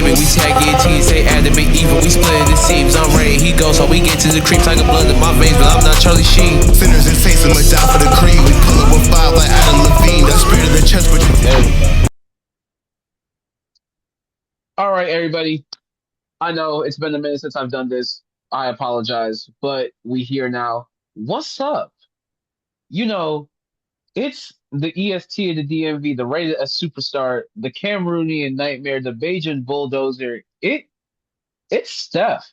gimmick. We tag in teams, say adamant evil. We split the seams. I'm ready, he goes. So we get to the creeps. I got blood in my veins, but I'm not Charlie Sheen. Sinners and saints, I'ma die for the creed. We pull up with 5 like Adam Levine. The spirit of the chest, but All right, everybody. I know it's been a minute since I've done this. I apologize, but we here now. What's up? You know, it's the EST of the DMV, the rated a superstar, the Cameroonian nightmare, the Bajan bulldozer. It's Steph.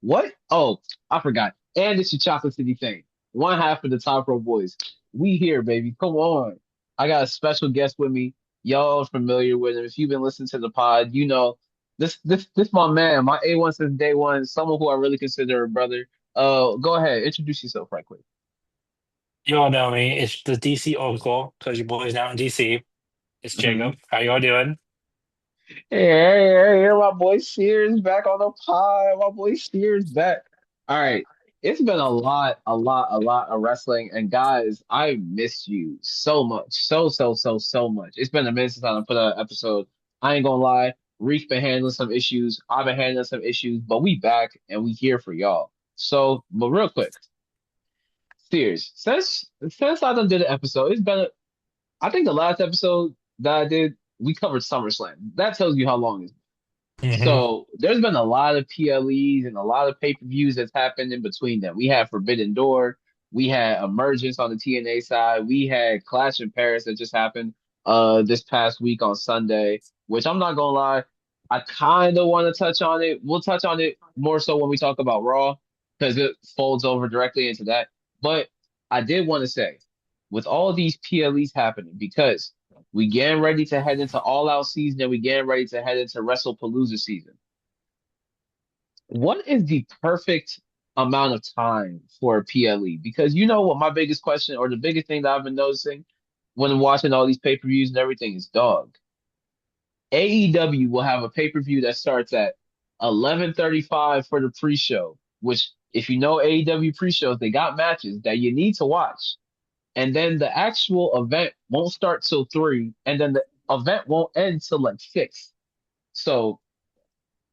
What? Oh, I forgot. And it's your Chocolate City thing. One half of the Top Row Boys. We here, baby. Come on. I got a special guest with me. Y'all are familiar with him. If you've been listening to the pod, you know this my man, my A1 since day one, someone who I really consider a brother. Go ahead, introduce yourself right quick. You all know me. It's the DC Oracle because your boy's now in DC. It's Mm-hmm. Jacob. How y'all doing? Hey, my boy Sears back on the pod. My boy Sears back. All right. It's been a lot of wrestling. And guys, I miss you so much. So much. It's been a minute since I put out an episode. I ain't gonna lie. Reef been handling some issues. I've been handling some issues, but we back and we here for y'all. So, but real quick, Sears, since I done did an episode, I think the last episode that I did, we covered SummerSlam. That tells you how long it's been. hmm So there's been a lot of PLEs and a lot of pay-per-views that's happened in between them. We had Forbidden Door, we had Emergence on the TNA side, we had Clash in Paris that just happened this past week on Sunday, which I'm not gonna lie, I kind of want to touch on it. We'll touch on it more so when we talk about Raw because it folds over directly into that. But I did want to say, with all these PLEs happening, because we getting ready to head into All Out season and we getting ready to head into Wrestlepalooza season. What is the perfect amount of time for a PLE? Because you know what my biggest question or the biggest thing that I've been noticing when I'm watching all these pay-per-views and everything is dog. AEW will have a pay-per-view that starts at 11:35 for the pre-show, which if you know AEW pre-shows, they got matches that you need to watch. And then the actual event won't start till 3, and then the event won't end till like 6. So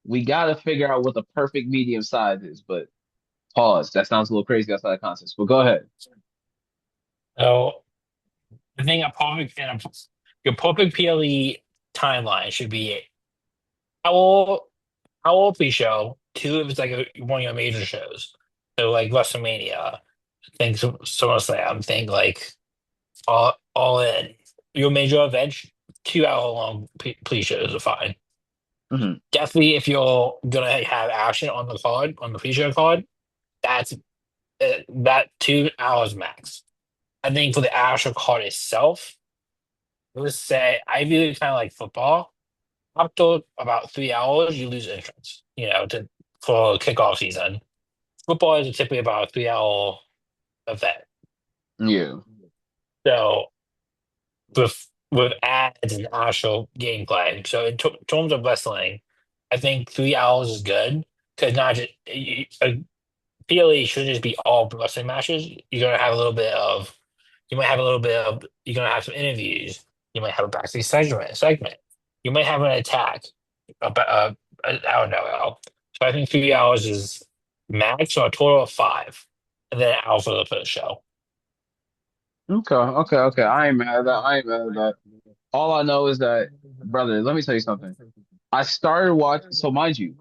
we got to figure out what the perfect medium size is. But pause. That sounds a little crazy outside of context. But go ahead. So I think your perfect PLE timeline should be how old pre-show, two if it's like one of your major shows. So like WrestleMania, think SummerSlam, think like all in. Your major event, 2 hour long pre-shows are fine. Hmm. Definitely if you're gonna have action on the card, on the pre-show card, that's that 2 hours max. I think for the actual card itself, let's say I view it kind of like football. Up to about 3 hours, you lose interest. For kickoff season, football is typically about a 3 hour event. Yeah. So with ads and actual gameplay, so in terms of wrestling, I think 3 hours is good because not just a PLE shouldn't just be all wrestling matches. You're gonna have a little bit of, you might have a little bit of, you're gonna have some interviews. You might have a backstage segment. You might have an attack. I don't know. So I think 3 hours is max, so a total of five, and then an hour for the first show. Okay. I ain't mad at that. I ain't mad at that. All I know is that, brother, let me tell you something. I started watching, so mind you,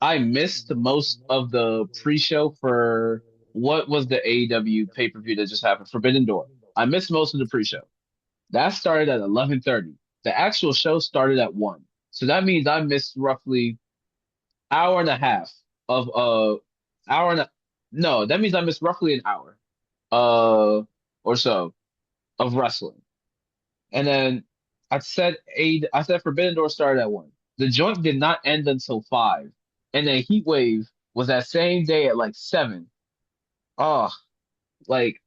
I missed most of the pre-show for what was the AEW pay-per-view that just happened, Forbidden Door. I missed most of the pre-show. That started at 11:30. The actual show started at 1. So that means I missed roughly hour and a half of hour and a, no, that means I missed roughly an hour or so of wrestling. And then I said Forbidden Door started at 1. The joint did not end until 5. And then Heat Wave was that same day at like 7. Oh, like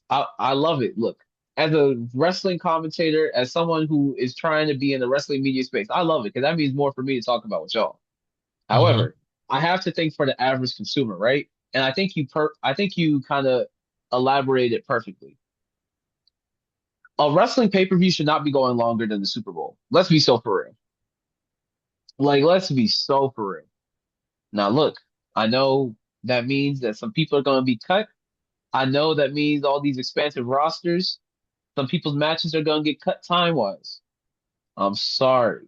I love it. Look, as a wrestling commentator, as someone who is trying to be in the wrestling media space, I love it because that means more for me to talk about with y'all. hmm However, I have to think for the average consumer, right? And I think you kind of elaborated perfectly. A wrestling pay-per-view should not be going longer than the Super Bowl. Let's be so for real. Like, let's be so for real. Now, look, I know that means that some people are going to be cut. I know that means all these expansive rosters, some people's matches are going to get cut time wise. I'm sorry.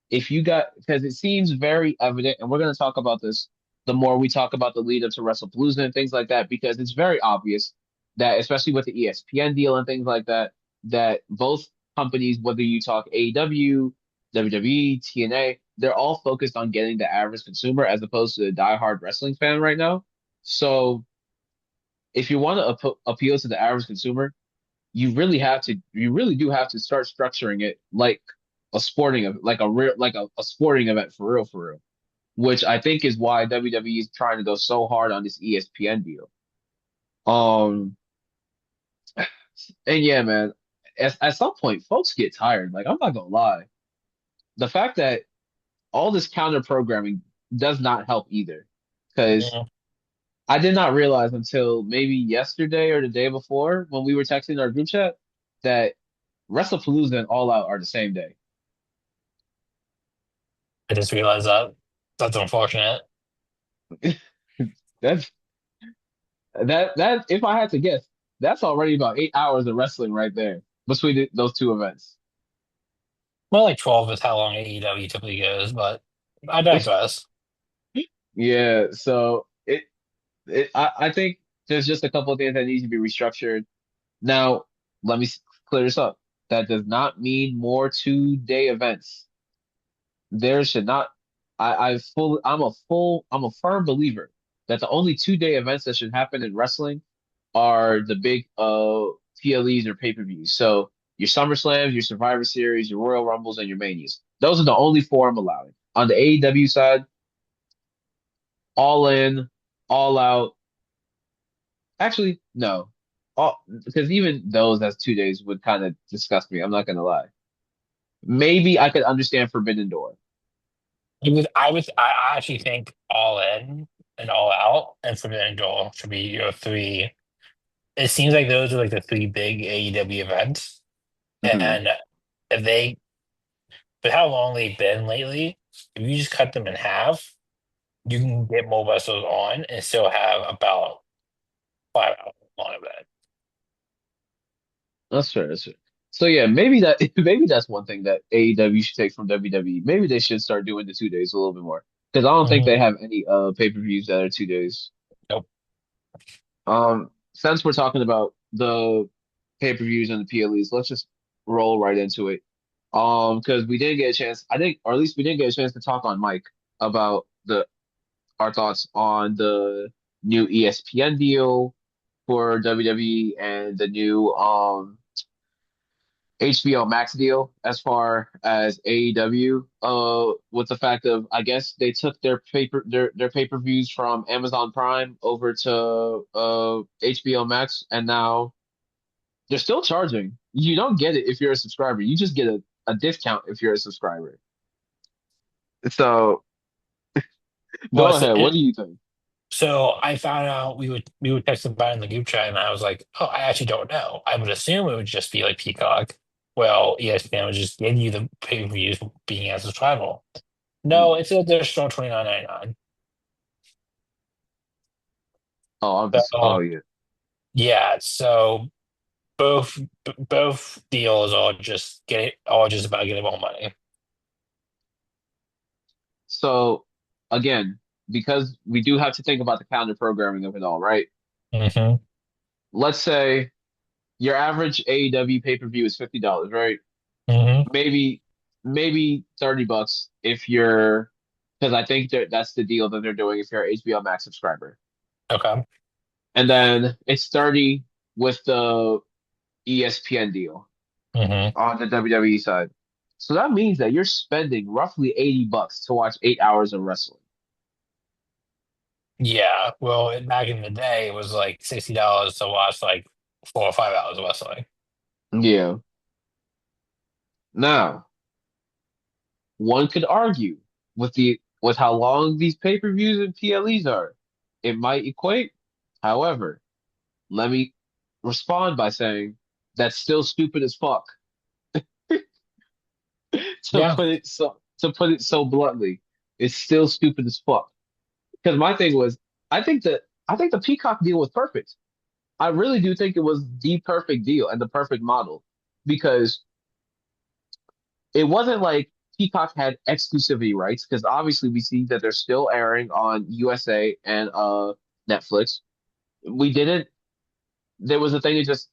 If you got, because it seems very evident, and we're going to talk about this the more we talk about the lead up to Wrestlepalooza and things like that, because it's very obvious that, especially with the ESPN deal and things like that, that both companies, whether you talk AEW, WWE, TNA, they're all focused on getting the average consumer as opposed to the diehard wrestling fan right now. So if you want to appeal to the average consumer, you really do have to start structuring it like a sporting event, like a real, like a sporting event for real, which I think is why WWE is trying to go so hard on this ESPN deal. Um, and yeah, man, at some point, folks get tired. Like, I'm not gonna lie. The fact that all this counter programming does not help either. Because Mhm. I did not realize until maybe yesterday or the day before when we were texting our group chat that Wrestlepalooza and All Out are the same day. I just realized that. That's unfortunate. That's that if I had to guess, that's already about 8 hours of wrestling right there between those two events. Well, like 12 is how long AEW typically goes, but I digress. Yeah, so I think there's just a couple of things that need to be restructured. Now, let me clear this up. That does not mean more 2 day events. There should not. I'm a firm believer that the only 2 day events that should happen in wrestling are the big PLEs or pay-per-views. So your SummerSlams, your Survivor Series, your Royal Rumbles, and your Manias. Those are the only four I'm allowing. On the AEW side, all in, all out. Actually, no. All because even those as 2 days would kind of disgust me. I'm not gonna lie. Maybe I could understand Forbidden Door. I actually think All In and All Out and Forbidden Door should be your three. It seems like those are like the three big AEW events. Hmm. And if they, but how long they've been lately, if you just cut them in half, you can get more wrestlers on and still have about 5 hours long event. That's fair. That's fair. So yeah, maybe that maybe that's one thing that AEW should take from WWE. Maybe they should start doing the 2 days a little bit more because I don't think Hmm. they have any pay-per-views that are 2 days. Nope. Since we're talking about the pay-per-views and the PLEs, let's just roll right into it. Because we didn't get a chance, I think, or at least we didn't get a chance to talk on Mike about the our thoughts on the new ESPN deal for WWE and the new HBO Max deal as far as AEW. With the fact of I guess they took their pay-per-views from Amazon Prime over to HBO Max, and now they're still charging. You don't get it if you're a subscriber. You just get a discount if you're a subscriber. So Well, go ahead. What do you think? so I found out we would text about it in the group chat, and I was like, oh, I actually don't know. I would assume it would just be like Peacock. Well, ESPN would just give you the pay-per-views being as a subscriber. No, Hmm. it's a additional 29.99. Oh, I'm just. Oh So yeah. yeah, so both deals are just about getting more money. So again, because we do have to think about the counter programming of it all, right? Hmm. Let's say your average AEW pay-per-view is $50, right? Hmm. Maybe maybe $30 if you're because I think that's the deal that they're doing if you're an HBO Max subscriber. Okay. And then it's 30 with the ESPN deal Hmm. on the WWE side. So that means that you're spending roughly $80 to watch 8 hours of wrestling. Yeah. Well, back in the day, it was like $60 to watch like 4 or 5 hours of wrestling. Yeah. Now, one could argue with how long these pay-per-views and PLEs are, it might equate. However, let me respond by saying that's still stupid as fuck Yeah. to to put it so bluntly, is still stupid as fuck. Because my thing was, I think that I think the Peacock deal was perfect. I really do think it was the perfect deal and the perfect model because it wasn't like Peacock had exclusivity rights because obviously we see that they're still airing on USA and Netflix. We didn't. There was a thing that just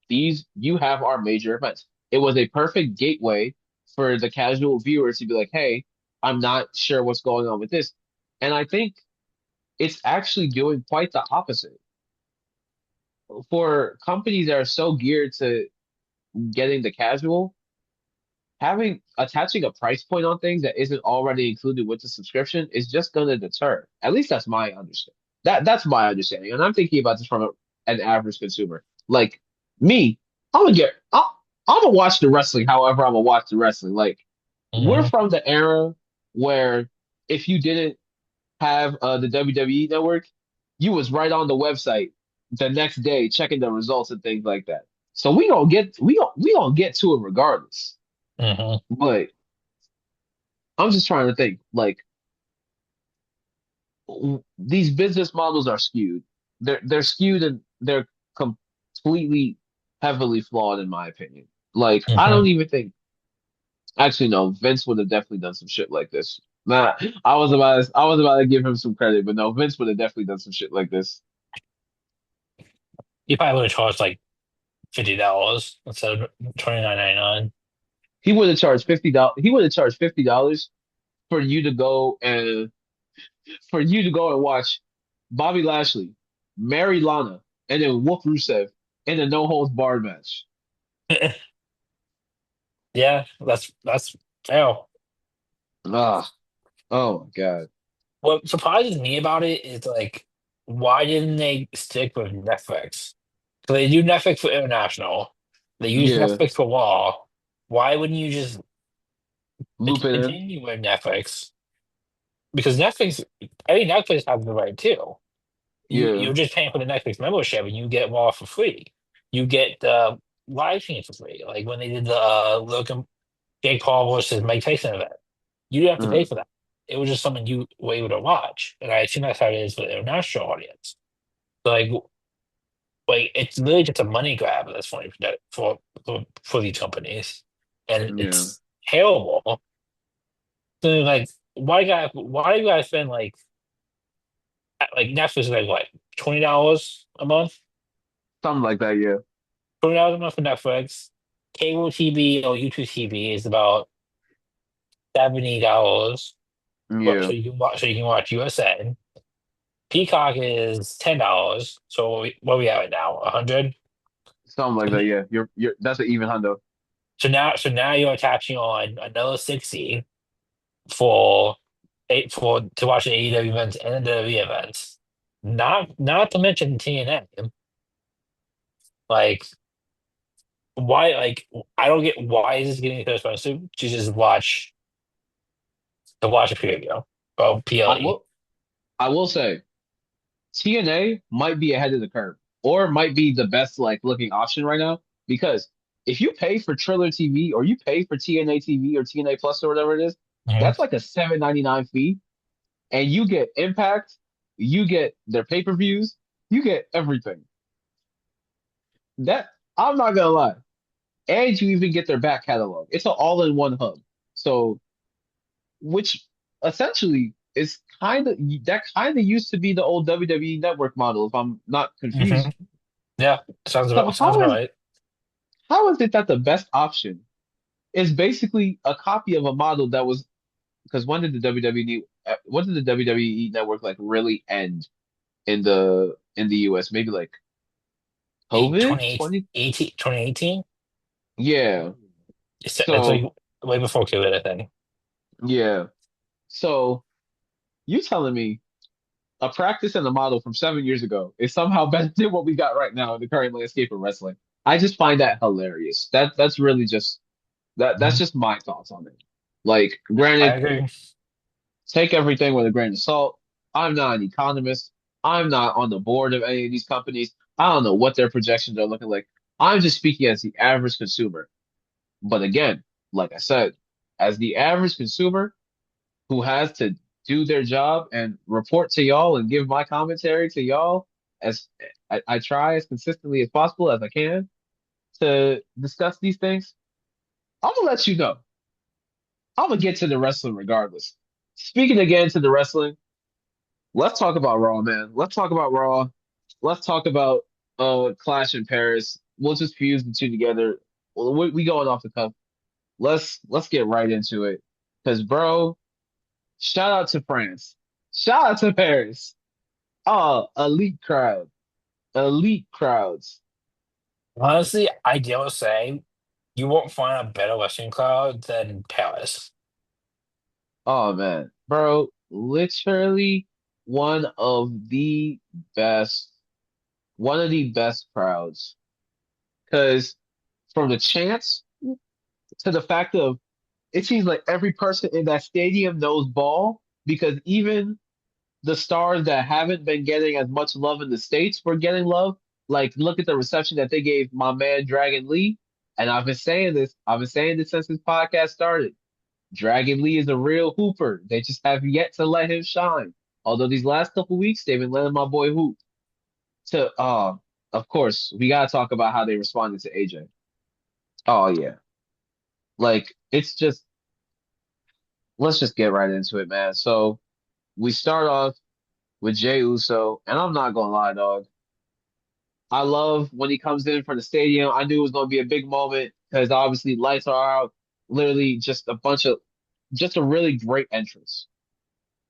these you have our major events. It was a perfect gateway for the casual viewer to be like, hey, I'm not sure what's going on with this. And I think it's actually doing quite the opposite. For companies that are so geared to getting the casual, having attaching a price point on things that isn't already included with the subscription is just going to deter. At least that's my understanding. That's my understanding, and I'm thinking about this from an average consumer. Like me, I'm gonna get. I'm gonna watch the wrestling. However, I'm gonna watch the wrestling. Like we're Hmm. from the era where if you didn't have the WWE network, you was right on the website the next day checking the results and things like that. So we gonna get to it regardless. Hmm. But I'm just trying to think, like these business models are skewed. They're skewed and they're completely heavily flawed in my opinion. Like I Hmm. don't even think actually no, Vince would have definitely done some shit like this. Nah, I was about to give him some credit, but no, Vince would have definitely done some shit like this. You probably would have charged like $50 instead of 29.99. He would have charged $50. He would have charged $50 for you to go and watch Bobby Lashley, marry Lana, and then whoop Rusev in a no holds barred match. Yeah, that's fair. Ah, oh my God. What surprises me about it is like, why didn't they stick with Netflix? So they do Netflix for international. They use Yeah, Netflix for law. Why wouldn't you just loop it in. continue with Netflix? Because Netflix, I think Netflix has the right too. Yeah, You're just paying for the Netflix membership and you get Raw for free. You get the live stream for free. Like when they did the Logan Jake Paul versus Mike Tyson event, you didn't have to pay mm, for that. It was just something you were able to watch, and I assume that's how it is for the international audience. So like it's really just a money grab at this point for these companies, and yeah. it's terrible. So like, why do you guys spend like Netflix is like what $20 a month? Something like that. Yeah, $20 a month for Netflix. Cable TV or YouTube TV is about $70, but yeah. so you can watch USA. Peacock is $10. So what we at right now? 100. Something like that. Yeah, you're. That's an even hundo. So now you're attaching on another 60 for for to watch the AEW events and the WWE events. Not to mention TNA. Like why? Like I don't get why is this getting so expensive to just watch a preview or I PLE. will. I will say TNA might be ahead of the curve, or might be the best like looking option right now because if you pay for Triller TV or you pay for TNA TV or TNA Plus or whatever it is, Mhm. that's like a 7.99 fee, and you get Impact, you get their pay-per-views, you get everything. That I'm not gonna lie, and you even get their back catalog. It's an all-in-one hub. So, which essentially is kind of used to be the old WWE Network model, if I'm not confused. Mhm. Yeah, So sounds about right. how is it that the best option is basically a copy of a model that was because when did the WWE Network like really end in the US? Maybe like Eight, COVID 28, 20. 2018. Yeah. It's like So way before COVID, I think. yeah. So you telling me a practice and a model from 7 years ago is somehow better than what we got right now in the current landscape of wrestling? I just find that hilarious. That's really just that's Mhm. just my thoughts on it. Like, I granted, agree. take everything with a grain of salt. I'm not an economist. I'm not on the board of any of these companies. I don't know what their projections are looking like. I'm just speaking as the average consumer. But again, like I said, as the average consumer who has to do their job and report to y'all and give my commentary to y'all as I try as consistently as possible as I can to discuss these things, I'm gonna let you know. I'm gonna get to the wrestling regardless. Speaking again to the wrestling, let's talk about Raw, man. Let's talk about Raw. Let's talk about Clash in Paris. We'll just fuse the two together. Well, we going off the cuff. Let's get right into it. Cause bro, shout out to France. Shout out to Paris. Oh, elite crowd. Elite crowds. Honestly, I dare say you won't find a better Western crowd than Paris. Oh man. Bro, literally one of the best, one of the best crowds. Cause from the chants to the fact of it seems like every person in that stadium knows ball because even the stars that haven't been getting as much love in the States were getting love. Like, look at the reception that they gave my man Dragon Lee. And I've been saying this since this podcast started. Dragon Lee is a real hooper. They just have yet to let him shine. Although these last couple weeks they've been letting my boy hoop. To of course, we gotta talk about how they responded to AJ. Oh yeah. Like it's just let's just get right into it, man. So we start off with Jey Uso, and I'm not gonna lie, dog. I love when he comes in for the stadium. I knew it was gonna be a big moment because obviously lights are out. Literally, just a really great entrance.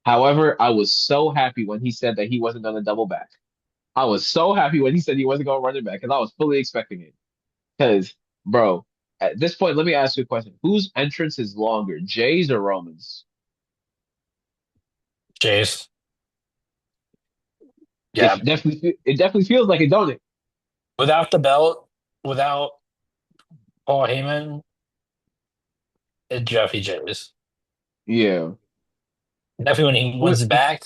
However, I was so happy when he said that he wasn't gonna double back. I was so happy when he said he wasn't gonna run it back because I was fully expecting it. Because, bro, at this point, let me ask you a question: whose entrance is longer, Jay's or Roman's? Jace. Yeah. It definitely feels like it, don't it? Without the belt, without Paul Heyman, it's Jeffy Jace. Yeah. Definitely when he wins it back,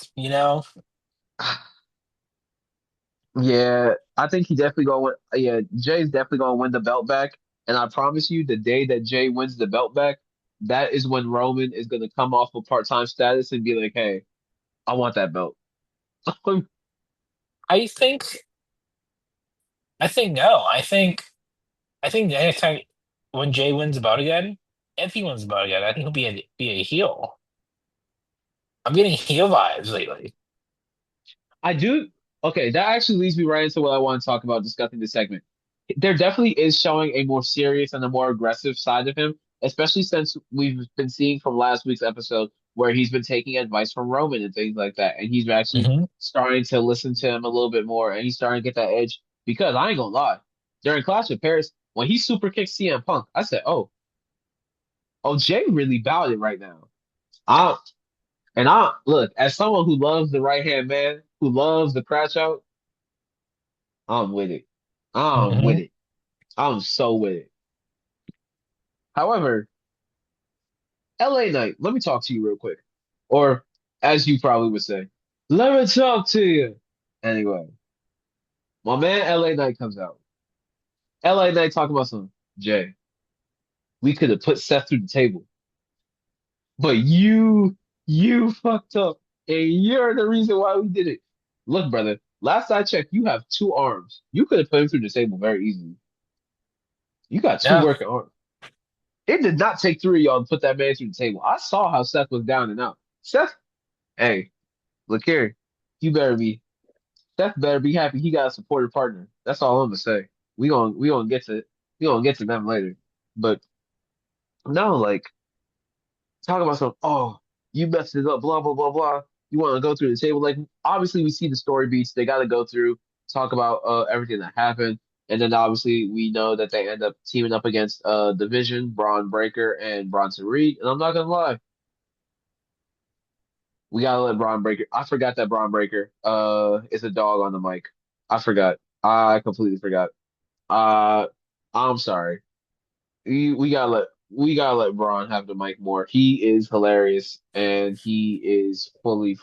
Yeah, I think he definitely gonna win. Yeah, Jay's definitely gonna win the belt back. And I promise you, the day that Jay wins the belt back, that is when Roman is gonna come off of part-time status and be like, "Hey, I want that belt." I think I think no. I think the next time when Jay wins the belt again, if he wins the belt again, I think he'll be a heel. I'm getting heel vibes lately. I do. Okay, that actually leads me right into what I want to talk about discussing this segment. There definitely is showing a more serious and a more aggressive side of him, especially since we've been seeing from last week's episode where he's been taking advice from Roman and things like that. And he's actually Hmm. starting to listen to him a little bit more and he's starting to get that edge. Because I ain't gonna lie, during Clash of Paris, when he super kicked CM Punk, I said, oh, Jay really bowed it right now. I I look, as someone who loves the right hand man, who loves the crash out, I'm with it. I'm with Hmm. it. I'm so with it. However, LA Knight, let me talk to you real quick. Or as you probably would say, let me talk to you. Anyway, my man LA Knight comes out. LA Knight talking about some Jay. We could have put Seth through the table, but you fucked up, and you're the reason why we did it. Look, brother, last I checked, you have two arms. You could have put him through the table very easily. You got two Yeah. working arms. It did not take three of y'all to put that man through the table. I saw how Seth was down and out. Seth, hey, look here. You better be Seth better be happy he got a supportive partner. That's all I'm gonna say. We gonna get to them later. But no, like talking about some, oh, you messed it up, blah blah blah blah. You want to go through the table? Like obviously we see the story beats. They got to go through talk about everything that happened, and then obviously we know that they end up teaming up against Division, Braun Breaker, and Bronson Reed. And I'm not gonna lie, we gotta let Braun Breaker. I forgot that Braun Breaker is a dog on the mic. I forgot. I completely forgot. Uh, I'm sorry. We gotta let Braun have the mic more. He is hilarious and he is fully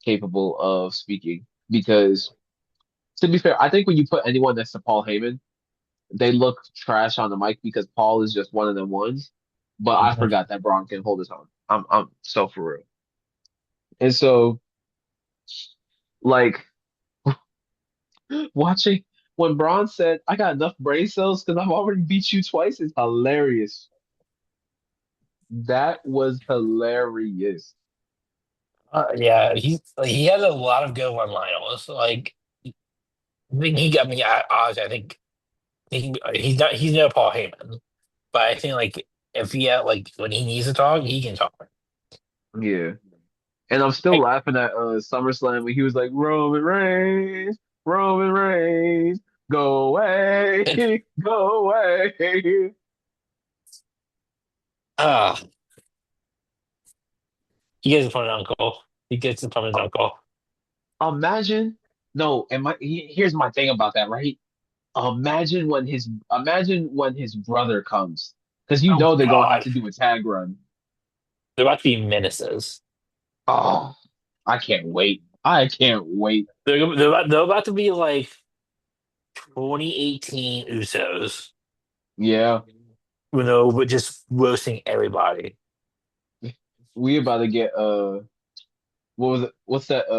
capable of speaking. Because to be fair, I think when you put anyone next to Paul Heyman, they look trash on the mic because Paul is just one of them ones. but I Mhm. forgot that Braun can hold his own. I'm so for real. And so like watching when Braun said, "I got enough brain cells because I've already beat you twice," is hilarious. That was hilarious. Yeah, he has a lot of good one-liners. I think he got me. Honestly, I think he's no Paul Heyman, but I think if he had when he needs to talk, he can talk. Yeah. And I'm still Like, laughing at SummerSlam when he was like, Roman Reigns, go away, go away. ah, he gets it from his uncle. He gets it from his uncle. Imagine, no, here's my thing about that, right? Imagine when his brother comes, because you Oh know they're gonna have God, to do a tag run. they're about to be menaces. Oh, I can't wait. I can't wait. They're about to be like 2018 Usos, Yeah, but just roasting everybody. we about to get what was it? What's that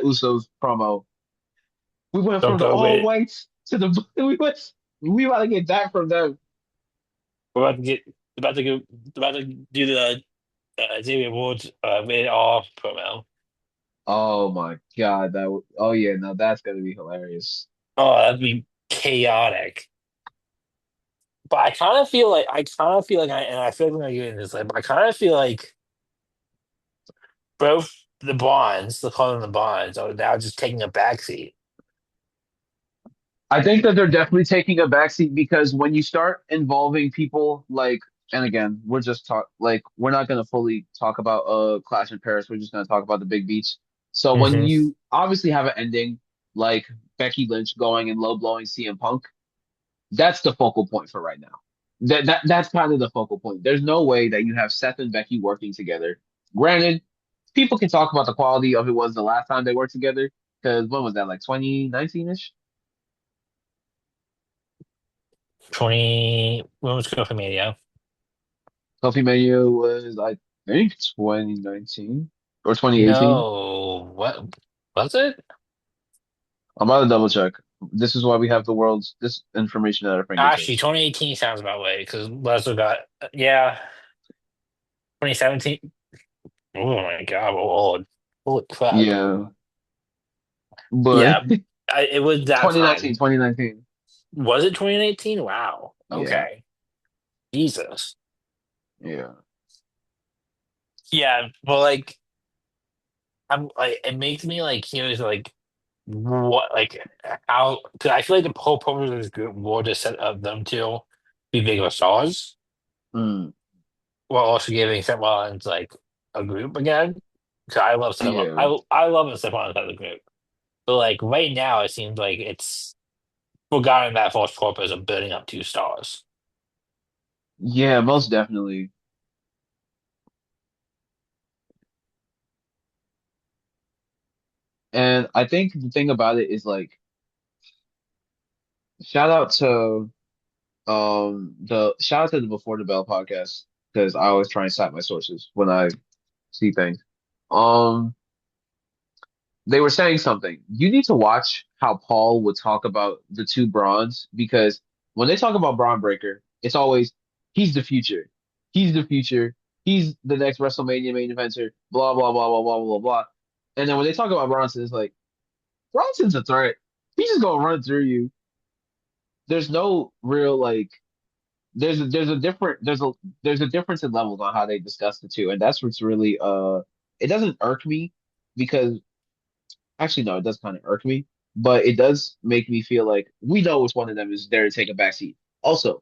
Usos promo? We went Don't from the go all with. whites to the we about to get that from them. We're about to get about to go about to do the Xavier Woods win it all promo. Oh my God, oh yeah, no, that's gonna be hilarious. Oh, that'd be chaotic. But and I feel like when I get in this, but I kind of feel like both the Bonds, the call them the Bonds, are now just taking a backseat. I think that they're definitely taking a backseat because when you start involving people like, and again, we're not gonna fully talk about Clash in Paris. We're just gonna talk about the big beach. So when Hmm. you obviously have an ending like Becky Lynch going and low blowing CM Punk, that's the focal point for right now. That's kind of the focal point. There's no way that you have Seth and Becky working together. Granted, people can talk about the quality of it was the last time they worked together because when was that, like 2019-ish? When was Go for Mania? Coffee Mania was, I think, 2019 or 2018. No, what was it? I'm about to double check. This is why we have this information at our Actually, fingertips. 2018 sounds about right because Leslie got yeah, 2017. Oh my God, we're old. Holy crap. Yeah, but Yeah, it was that 2019, time. 2019. Was it 2018? Wow. Yeah, Okay. Jesus. yeah, Yeah, but I'm like, it makes me curious, what, how, because I feel like the whole purpose of this group was to set up them to be bigger stars, mm, while also giving Seth Rollins a group again. Because I love Seth, yeah, I love when Seth Rollins has a group, but right now it seems like it's forgotten that false purpose of building up two stars. yeah, most definitely. And I think the thing about it is like, shout out to the Before the Bell podcast because I always try and cite my sources when I see things. Um, they were saying something. You need to watch how Paul would talk about the two Brawns because when they talk about Braun Breaker, it's always he's the future. He's the future. He's the next WrestleMania main eventer, blah blah blah blah blah blah blah. And then when they talk about Bronson, it's like Bronson's a threat. He's just gonna run through you. There's no real like there's a difference in levels on how they discuss the two, and that's what's really it doesn't irk me because actually, no, it does kind of irk me, but it does make me feel like we know which one of them is there to take a backseat. Also,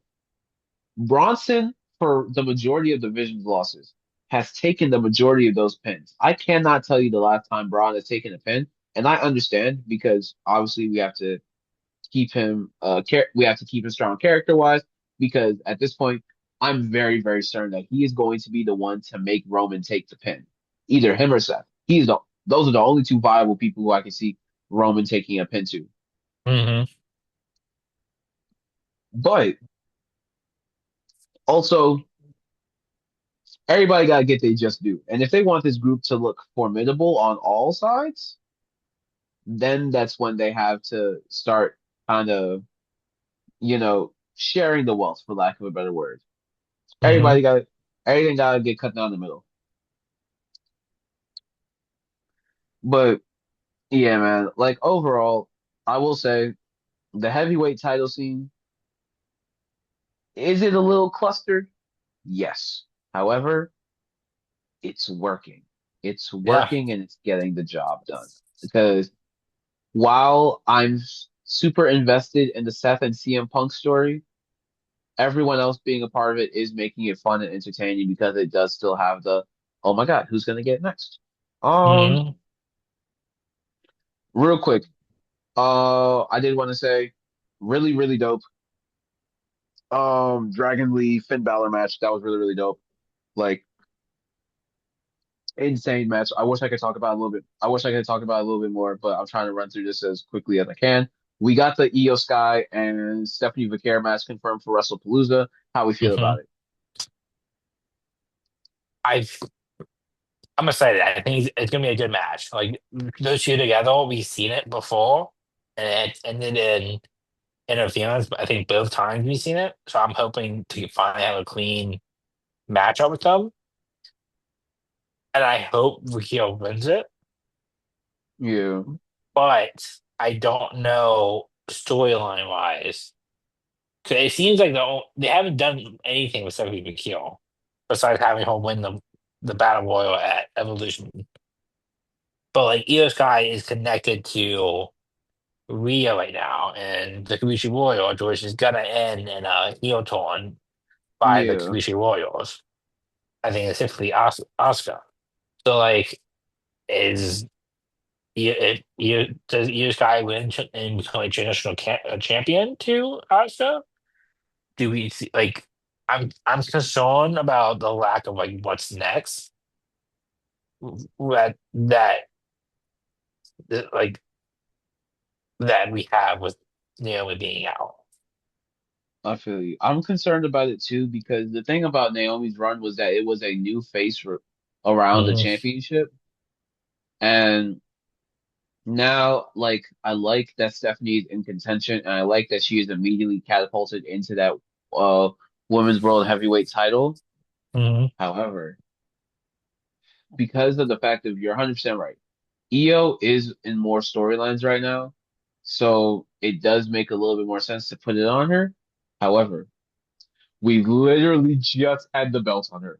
Bronson, for the majority of division's losses, has taken the majority of those pins. I cannot tell you the last time Braun has taken a pin, and I understand because obviously we have to keep him we have to keep him strong character wise because at this point I'm very very certain that he is going to be the one to make Roman take the pin, either him or Seth. Those are the only two viable people who I can see Roman taking a pin to. Hmm. But also Everybody got to get they just due. And if they want this group to look formidable on all sides, then that's when they have to start kind of, sharing the wealth, for lack of a better word. Hmm. Everybody got everything got to get cut down the middle. But yeah, man, like overall, I will say the heavyweight title scene, is it a little clustered? Yes. However, it's working. It's Yeah. working and it's getting the job done. Because while I'm super invested in the Seth and CM Punk story, everyone else being a part of it is making it fun and entertaining because it does still have the, oh my God, who's gonna get next? Um, Hmm. Real quick, I did want to say, really, really dope. Dragon Lee Finn Balor match. That was really, really dope. Like insane match. I wish I could talk about it a little bit. I wish I could talk about it a little bit more, but I'm trying to run through this as quickly as I can. We got the Io Sky and Stephanie Vaquer match confirmed for WrestlePalooza. How we feel Hmm. about it? I I'm excited. I think it's gonna be a good match. Like those two together, we've seen it before, and it ended in interference. But I think both times we've seen it, so I'm hoping to finally have a clean matchup with them, and I hope Rikido wins it. Yeah, But I don't know storyline wise because it seems like they haven't done anything with Stephanie McKeel besides having her win the battle royal at Evolution. But like Io Sky is connected to Rhea right now, and the Kabushi Warrior, which is gonna end in a heel turn by the yeah. Kabushi Warriors. I think it's simply Asuka. So like, is does Io Sky win and become a traditional champion to Asuka? Do we see like? I'm concerned about the lack of like what's next. Like that we have with Naomi being out. I feel you. I'm concerned about it too because the thing about Naomi's run was that it was a new face around the Hmm. championship, and now like I like that Stephanie's in contention, and I like that she is immediately catapulted into that uh women's world heavyweight title. Hmm. However, because of the fact that you're 100% right, Io is in more storylines right now, so it does make a little bit more sense to put it on her. However, we literally just had the belt on her.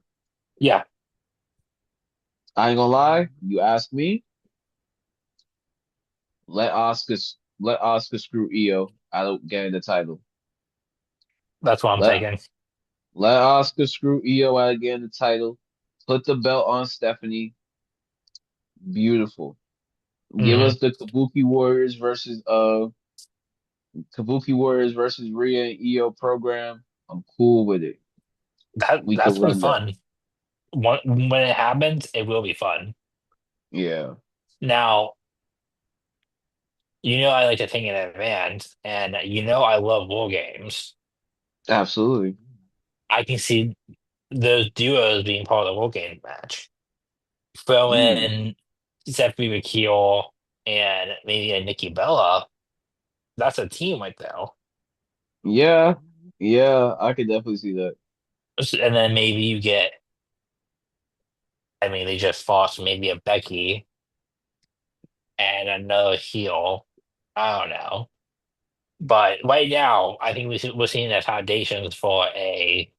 Yeah, I ain't gonna lie, you ask me, let Oscar screw Io out of getting the title. that's what I'm Let thinking. let Oscar screw Io out of getting the title. Put the belt on Stephanie. Beautiful. Give Hmm. us the Kabuki Warriors versus Rhea and Io program. I'm cool with it. We could That's been run that. fun. When it happens, it will be fun. Yeah, Now, I like to think in advance, and I love war games. absolutely. I can see those duos being part of the war game match. Throw Mm. in Stephanie McKeel and maybe a Nikki Bella. That's a team right there. Yeah, yeah, I could definitely see that. And then maybe you get, I mean, they just lost maybe a Becky and another heel. I don't know. But right now, I think we're seeing the foundations for a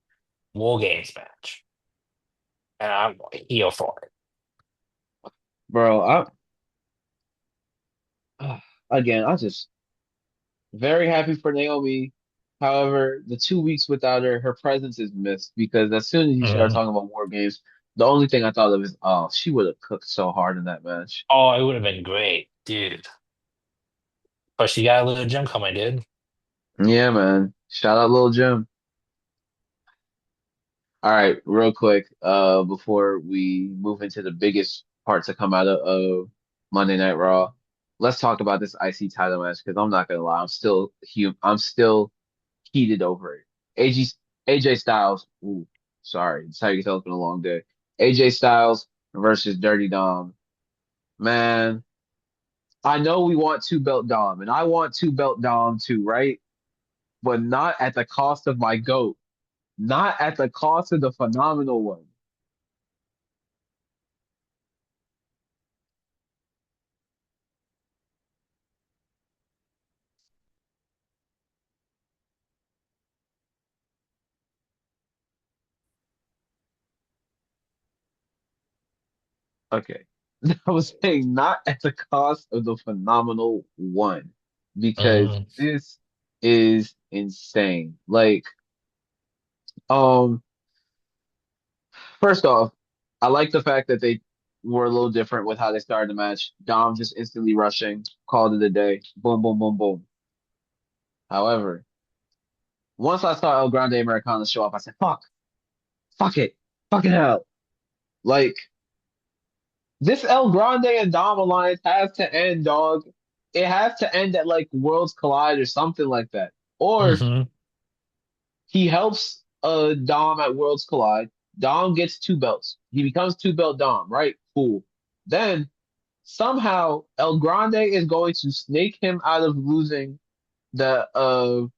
War Games match, and I'm here for it. Bro, again, I just very happy for Naomi. However, the 2 weeks without her, her presence is missed because as soon as you start Mhm. talking about war games, the only thing I thought of is, oh, she would have cooked so hard in that match. Oh, it would have been great, dude. But she got a little gym coming, dude. Yeah, man. Shout out Lil Jim. All right, real quick, before we move into the biggest part to come out of Monday Night Raw, let's talk about this IC title match because I'm not gonna lie, I'm still heated over it. AJ Styles, ooh. Sorry, it's how you can tell it's been a long day. AJ Styles versus Dirty Dom. Man, I know we want two belt Dom, and I want two belt Dom too, right? But not at the cost of my GOAT. Not at the cost of the phenomenal one. Okay. I was saying not at the cost of the phenomenal one because Mm-hmm. this is insane. Like, um, first off, I like the fact that they were a little different with how they started the match. Dom just instantly rushing, called it a day. Boom, boom, boom, boom. However, once I saw El Grande Americano show up, I said, fuck it, fucking hell. Like, this El Grande and Dom alliance has to end, dog. It has to end at like Worlds Collide or something like that. Or Mm-hmm. he helps Dom at Worlds Collide. Dom gets two belts. He becomes two belt Dom, right? Cool. Then somehow El Grande is going to snake him out of losing the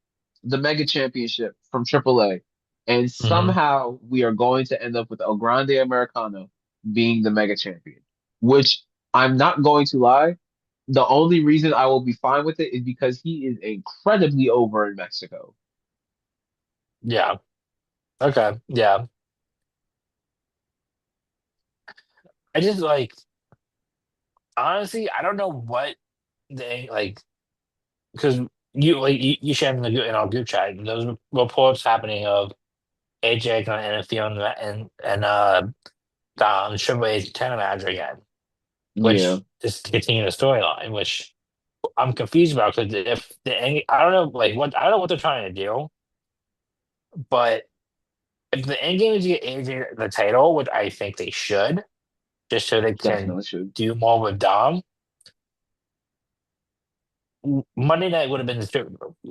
Mega Championship from AAA. And Mm-hmm. somehow we are going to end up with El Grande Americano being the Mega Champion, which I'm not going to lie. The only reason I will be fine with it is because he is incredibly over in Mexico. Yeah. Okay. Yeah. I just like honestly, I don't know what they like because you shared in our group chat those reports happening of AJ going to interfere and the Triple H tenor manager again, Yeah, which is to continue the storyline, which I'm confused about because if I don't know I don't know what they're trying to do, but if the end game is to get AJ the title, which I think they should, just so they can definitely should. do more with Dom. Monday night would have been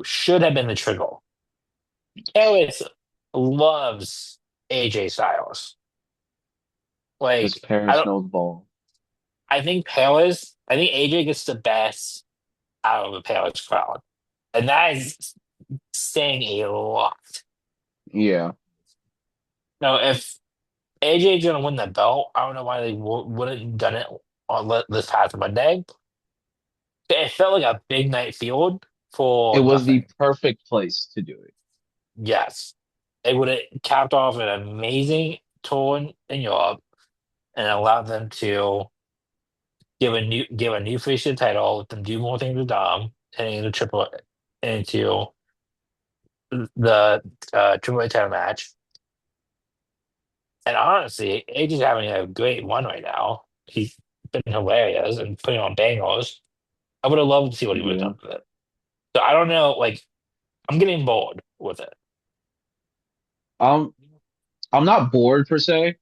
should have been the trigger. Ellis loves AJ Styles. Because Like I Paris don't. knows ball. I think AJ gets the best out of the Paris crowd, and that is saying a lot. Yeah, Now, if AJ is gonna win the belt, I don't know why they wouldn't have done it on this past Monday. It felt like a big night field it for was the nothing. perfect place to do it. Yes, they would have capped off an amazing tour in Europe and allowed them to give a new face to the title, let them do more things with Dom, heading into the Triple A title match. And honestly, AJ's having a great one right now. He's been hilarious and putting on bangers. I would have loved to see what he would have Yeah. done with it. So I don't know. Like I'm getting bored with it. Um, I'm not bored per se.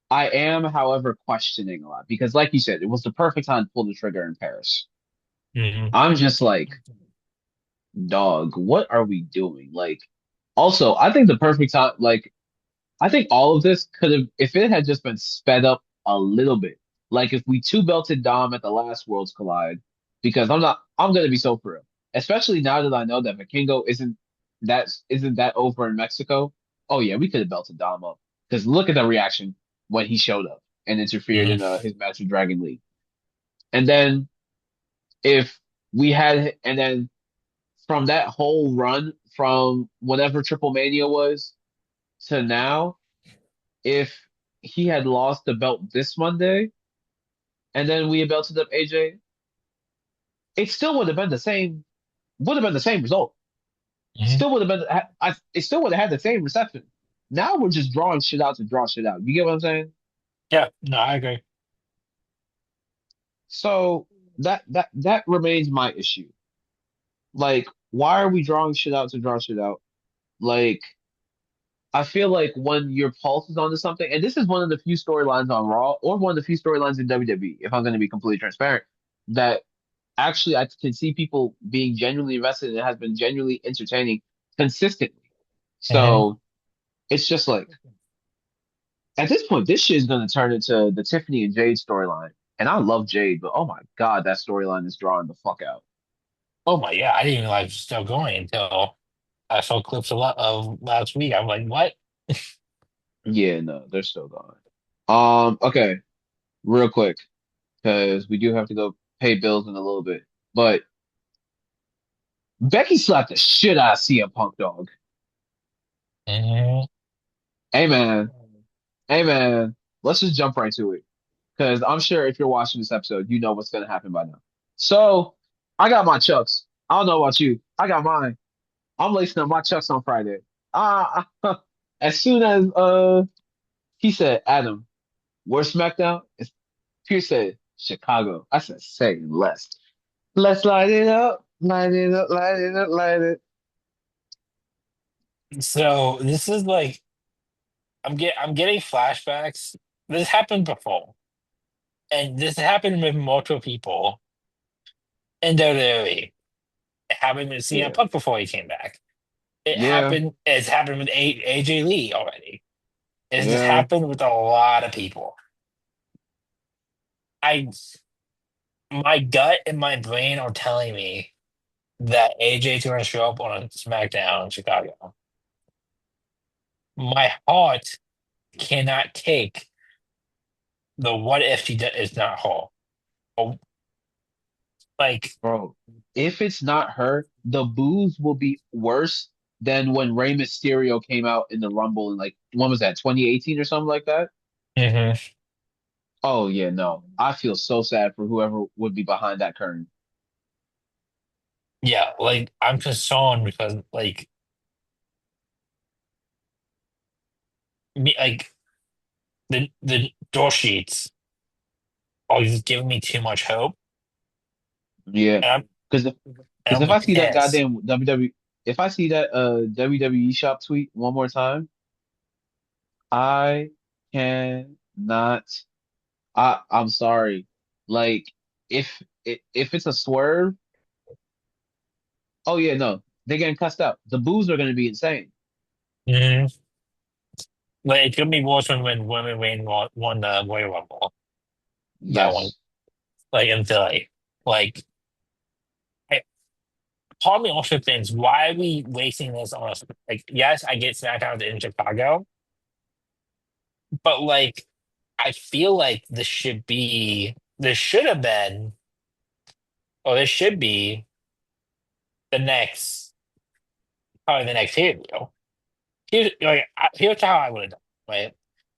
I am, however, questioning a lot because, like you said, it was the perfect time to pull the trigger in Paris. Hmm. I'm just like, dog, what are we doing? Like, also, I think the perfect time, like, I think all of this could have, if it had just been sped up a little bit, like if we two belted Dom at the last Worlds Collide, because I'm gonna be so for real, especially now that I know that Vikingo isn't that over in Mexico. Oh yeah, we could have belted Dom up because look at the reaction when he showed up and interfered Hmm. in his match with Dragon Lee, and then if we had, and then from that whole run from whatever Triple Mania was to now if he had lost the belt this Monday and then we had belted up AJ, it still would have been the same. Would have been the same result. Hmm. Still would have been. It still would have had the same reception. Now we're just drawing shit out to draw shit out. You get what I'm saying? Yeah, no, I agree. So that remains my issue. Like, why are we drawing shit out to draw shit out? Like, I feel like when your pulse is onto something, and this is one of the few storylines on Raw, or one of the few storylines in WWE, if I'm going to be completely transparent, that actually I can see people being genuinely invested and it has been genuinely entertaining consistently. Hmm. So it's just like, At this point, this shit is gonna turn into the Tiffany and Jade storyline. And I love Jade, but oh my God, that storyline is drawing the fuck out. Oh my yeah, I didn't even realize it was still going until I saw clips of last week. I'm like, what? Yeah, no, they're still going. Okay, real quick, because we do have to go pay bills in a little bit. But Becky slapped the shit out of CM Punk, dog. Mhm. Hey man, hey man, let's just jump right to it. Because I'm sure if you're watching this episode, you know what's gonna happen by now. So I got my chucks. I don't know about you. I got mine. I'm lacing up my chucks on Friday. Uh, as soon as he said, Adam, where's SmackDown? Pierce said, Chicago. I said, say less. Let's light it up, light it up, light it up, light it. So this is like I'm getting flashbacks. This happened before, and this happened with multiple people in WWE. It happened with CM Yeah. Punk before he came back. It Yeah. happened. It's happened with AJ Lee already. It's just Yeah. happened with a lot of people. I My gut and my brain are telling me that AJ's going to show up on a SmackDown in Chicago. My heart cannot take the what if is not Hall. Oh, like, Bro, if it's not her, the boos will be worse than when Rey Mysterio came out in the Rumble in like, when was that, 2018 or something like that? mhm. Oh, yeah, no. I feel so sad for whoever would be behind that curtain. Yeah, like I'm concerned because like the door sheets are just giving me too much hope, Yeah. and Because and I'm if I see that pissed. goddamn if I see that WWE shop tweet one more time, I cannot. I'm sorry. Like if it's a swerve, oh yeah, no, they're getting cussed out. The boos are gonna be insane. Mhm. Like it's gonna be worse when women won the Royal Rumble. That one, Yes. like in Philly. Like, I, part of me also thinks, why are we wasting this on us? Like, yes, I get SmackDown in Chicago, but like, I feel like this should have been, or this should be the next, probably the next pay per. Here's how I would have done, right?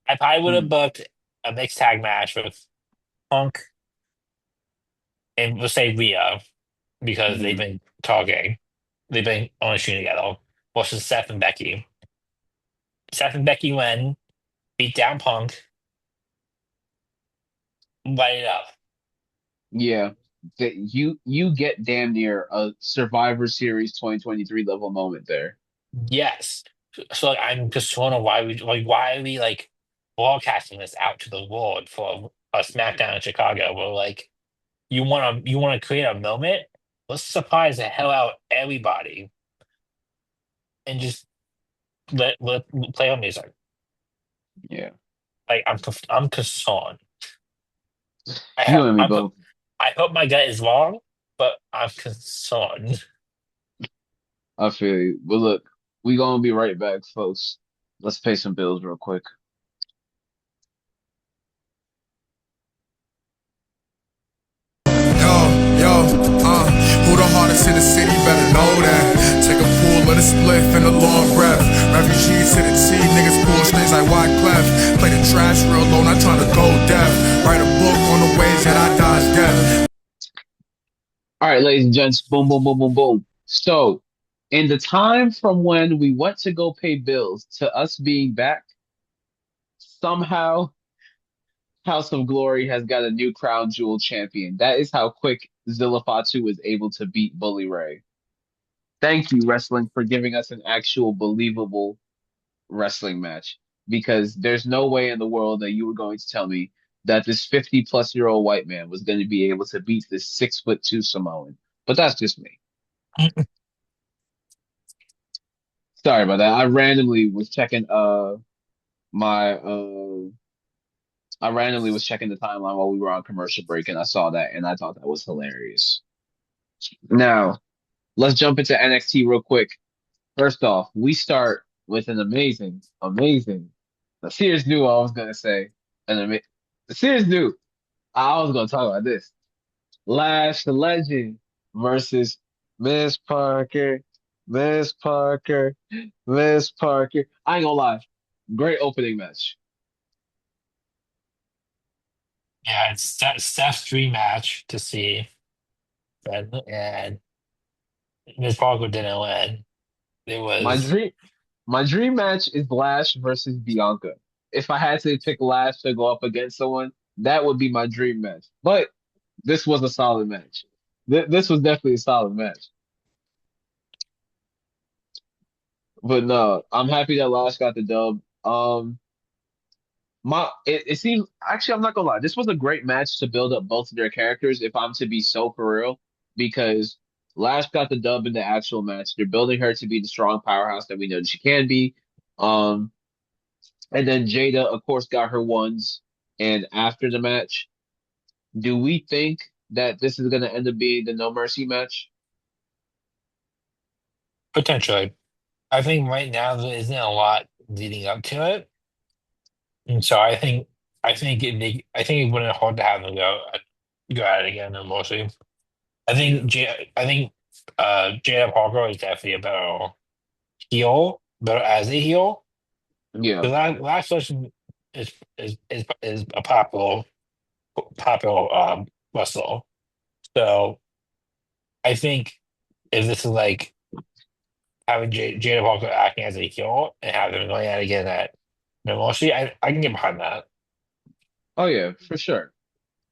I probably would have Mm, booked a mixed tag match with Punk and let's say Rhea because they've mm, been talking, they've been on a screen together versus Seth and Becky. Seth and Becky win, beat down Punk, light it up. yeah. That you get damn near a Survivor Series 2023 level moment there. Yes. So like, I'm just wondering why are we like broadcasting this out to the world for a SmackDown in Chicago? Where like you want to create a moment? Let's surprise the hell out everybody and just let play on music. Yeah. Like I'm concerned. I You have and me I'm both. I hope my gut is wrong, but I'm concerned. I feel you. But look, we gonna be right back, folks. Let's pay some bills real quick. Yo, yo, who the hardest in the city, better know that. Take a pull, let it split, and a long breath. Refugees to the T, niggas pull strings like Wyclef. Play the trash real low, not trying to go deaf. Write a book on the ways that I dodge death. All right, ladies and gents, boom, boom, boom, boom, boom. So, in the time from when we went to go pay bills to us being back, somehow House of Glory has got a new crown jewel champion. That is how quick Zilla Fatu was able to beat Bully Ray. Thank you, wrestling, for giving us an actual believable wrestling match. Because there's no way in the world that you were going to tell me that this 50-plus-year-old white man was going to be able to beat this 6'2" Samoan. But that's just me. Sorry about that. I randomly was checking my I randomly was checking the timeline while we were on commercial break and I saw that and I thought that was hilarious. Now, let's jump into NXT real quick. First off, we start with an amazing. The Sears knew I was gonna say the Sears knew I was gonna talk about this. Lash the Legend versus Miss Parker, Miss Parker, Miss Parker. I ain't gonna lie, great opening match. Yeah, it's Steph's dream match to see, and Miss Parker didn't win. It My was dream, my dream match is Lash versus Bianca. If I had to pick Lash to go up against someone, that would be my dream match. But this was a solid match. This was definitely a solid match. But no, I'm happy that Lash got the dub. It seems actually I'm not gonna lie, this was a great match to build up both of their characters. If I'm to be so for real, because Lash got the dub in the actual match. They're building her to be the strong powerhouse that we know that she can be. Um, and then Jada, of course, got her ones. And after the match, do we think that this is gonna end up being the No Mercy match? potentially. I think right now there isn't a lot leading up to it, and so I think it wouldn't hard to have them go at it again. And mostly, I think Jada Parker is definitely a better heel, better as a heel. Yeah. Because last session is a popular wrestler. So I think if this is like having Jada Parker acting as a heel and have them going at it again at Milwaukee, I can get behind that. Oh yeah, for sure.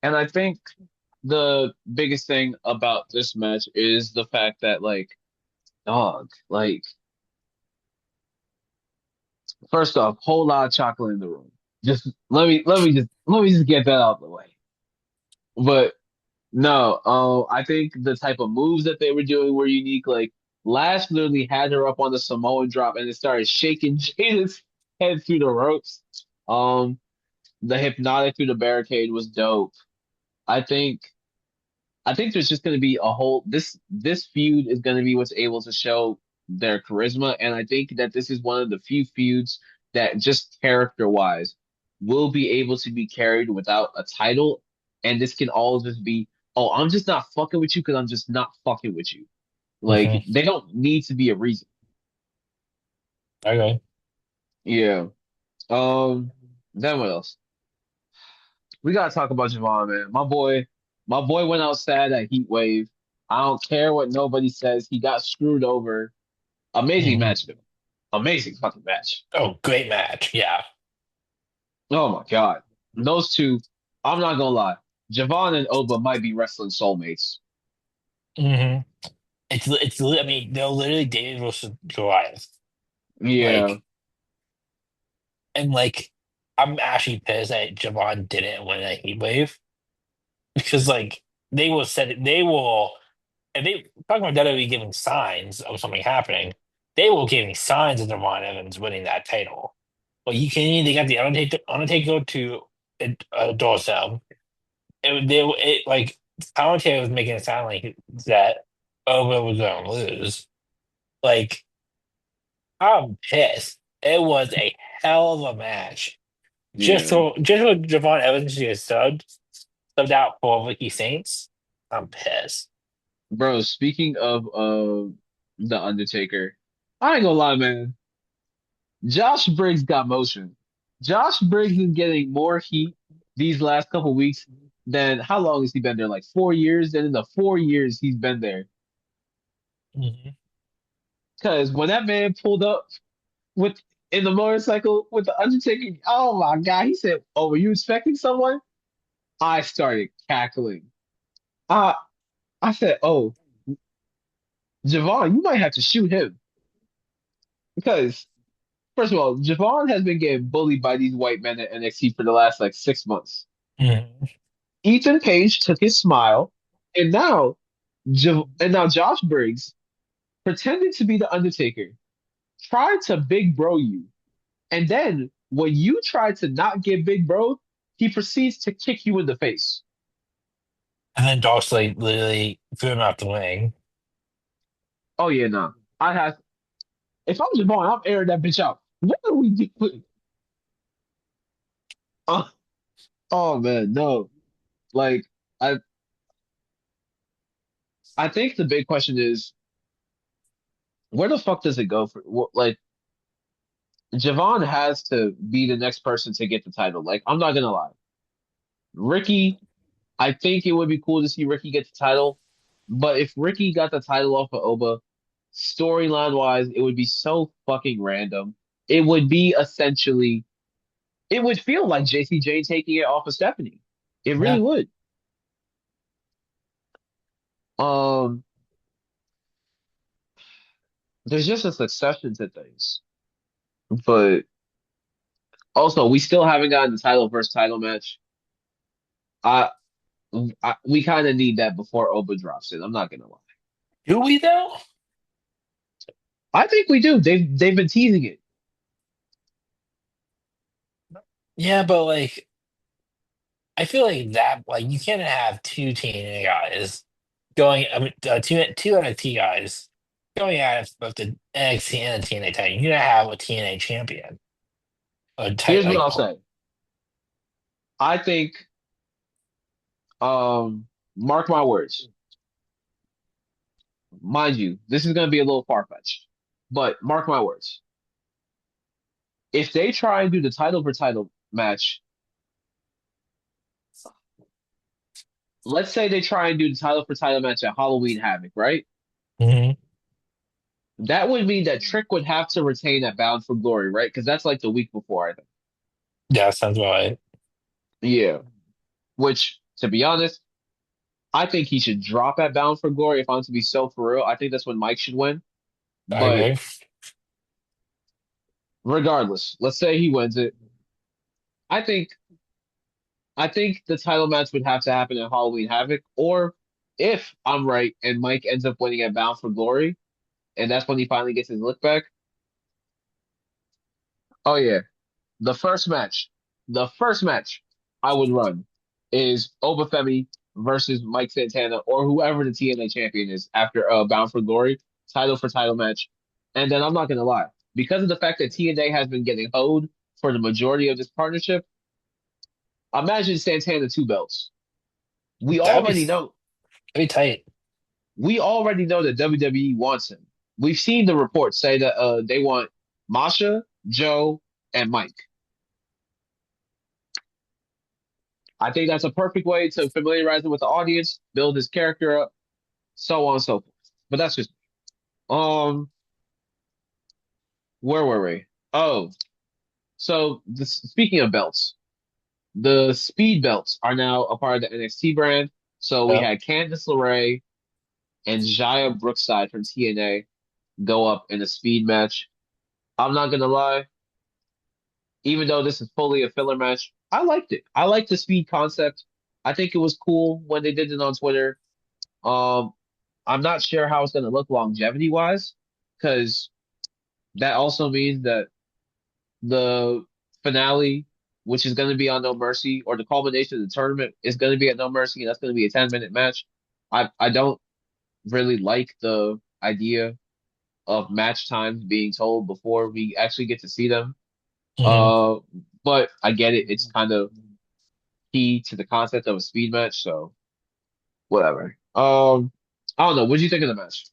And I think the biggest thing about this match is the fact that dog, first off, whole lot of chocolate in the room. Just let me just get that out of the way. But no, I think the type of moves that they were doing were unique. Like Lash literally had her up on the Samoan drop and it started shaking Jada's head through the ropes. Um, the hypnotic through the barricade was dope. I think I think there's just going to be a whole this feud is going to be what's able to show their charisma, and I think that this is one of the few feuds that just character wise will be able to be carried without a title, and this can all just be, oh, I'm just not fucking with you because I'm just not fucking with you. Like Hmm. they don't need to be a reason. Okay. Yeah. Then what else? We gotta talk about Javon, man. My boy went outside at Heat Wave. I don't care what nobody says. He got screwed over. Amazing Hmm. match, though. Amazing fucking match. Oh, great match. Yeah. Oh my God. Those two, I'm not gonna lie. Javon and Oba might be wrestling soulmates. Hmm. I mean, they're literally David versus Goliath. Yeah, Like, and like, I'm actually pissed that Javon didn't win that heat wave because they will, if they talking about WWE giving signs of something happening, they will giving signs of Devon Evans winning that title. But you can they got the Undertaker to endorse them. Like commentary was making it sound like that Owen was going to lose. Like I'm pissed. It was a hell of a match. yeah. Just for Javon Evans to get subbed out for Ricky Saints. I'm pissed. Bro, speaking of The Undertaker, I ain't gonna lie, man. Josh Briggs got motion. Josh Briggs is getting more heat these last couple weeks than how long has he been there? Like 4 years? And in the 4 years he's been there. Mhm. Because when that man pulled up with in the motorcycle with the Undertaker, oh my God, he said, "Oh, were you expecting someone?" I started cackling. Uh, I said, "Oh, Javon, you might have to shoot him." Because, first of all, Javon has been getting bullied by these white men at NXT for the last like 6 months. Mhm. Ethan Page took his smile, and now Josh Briggs, pretending to be the Undertaker, tried to big bro you, and then when you try to not get Big Bro, he proceeds to kick you in the face. And then Dolph like literally threw him out the ring. Oh yeah, no. I have if I'm Javon, I'm airing that bitch out. What are we doing? Uh, oh man, no. Like I I think the big question is where the fuck does it go for like Javon has to be the next person to get the title. Like I'm not gonna lie. Ricky, I think it would be cool to see Ricky get the title, but if Ricky got the title off of Oba, storyline wise, it would be so fucking random. It would be essentially it would feel like JCJ taking it off of Stephanie. It really Yeah. would. Um, there's just a succession to things, but also we still haven't gotten the title versus title match. I, we kind of need that before Oba drops it. I'm not gonna lie. Do we though? I think we do. They've been teasing it. Yeah, but like I feel like that like you can't have two TNA guys going. I mean, two NXT guys going at it both the NXT and the TNA title. You gotta have a TNA champion. A tight Here's what like I'll say. I think, mark my words. Mind you, this is gonna be a little far-fetched, but mark my words. If they try and do the title for title match, let's say they try and do the title for title match at Halloween Havoc, right? hmm That would mean that Trick would have to retain at Bound for Glory, right? Because that's like the week before, I think. Yeah, sounds right. Yeah. Which, to be honest, I think he should drop at Bound for Glory if I'm to be so for real. I think that's when Mike should win. I But agree. regardless, let's say he wins it. I think I think the title match would have to happen at Halloween Havoc, or if I'm right and Mike ends up winning at Bound for Glory, and that's when he finally gets his look back. Oh yeah, the first match I would run is Obafemi versus Mike Santana or whoever the TNA champion is after Bound for Glory, title for title match. And then I'm not gonna lie, because of the fact that TNA has been getting hoed for the majority of this partnership, imagine Santana two belts. We That'd be already know that'd be tight. we already know that WWE wants him. We've seen the reports say that they want Masha, Joe, and Mike. I think that's a perfect way to familiarize him with the audience, build his character up, so on and so forth. But that's just um, where were we? Oh, so speaking of belts, the speed belts are now a part of the NXT brand. So we Yep. had Candice LeRae and Jaya Brookside from TNA go up in a speed match. I'm not gonna lie, even though this is fully a filler match, I liked it. I liked the speed concept. I think it was cool when they did it on Twitter. Um, I'm not sure how it's going to look longevity wise, because that also means that the finale, which is going to be on No Mercy, or the culmination of the tournament, is going to be at No Mercy, and that's going to be a 10-minute match. I don't really like the idea of match times being told before we actually get to see them. hmm Uh, but I get it. It's kind of key to the concept of a speed match, so whatever. I don't know. What do you think of the match?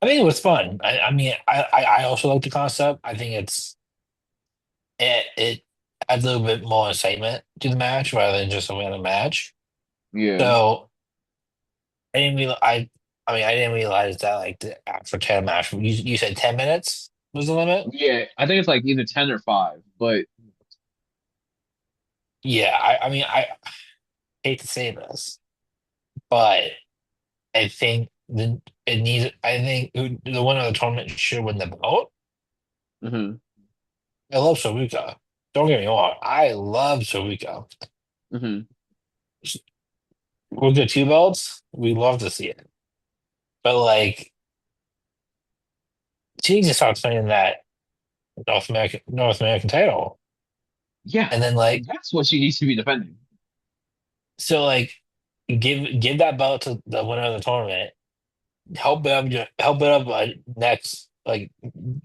I think it was fun. I mean, I also like the concept. I think it adds a little bit more excitement to the match rather than just a random match. Yeah. So I didn't realize I mean I didn't realize that like the after 10 match you said 10 minutes was the limit. Yeah, I think it's like either 10 or 5, but Yeah, I mean I hate to say this, but I think I think the winner of the tournament should win the belt. mhm, I love Saruka. Don't get me wrong, I love Saruka. mhm. We'll get two belts. We love to see it. But like she needs to start playing that North American title. Yeah, And then like that's what she needs to be defending. so like give that belt to the winner of the tournament. Help it up next. Like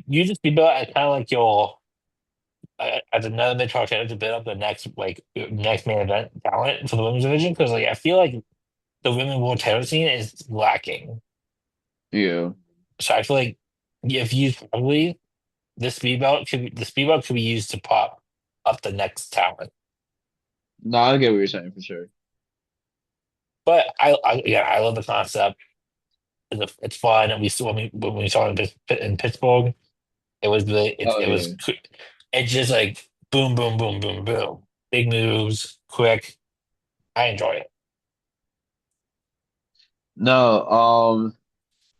you just be built at kind of like your as another mid card to build up the next main event talent for the women's division because like I feel like the women world title scene is lacking. Yeah. So I feel like if used properly, the speed belt could be used to pop up the next talent. No, I get what you're saying for sure. But yeah, I love the concept. It's fun. And we saw when we saw it in Pittsburgh, it was really Oh it was yeah. it's just like boom, boom, boom, boom, boom, big moves, quick. I enjoy it. No,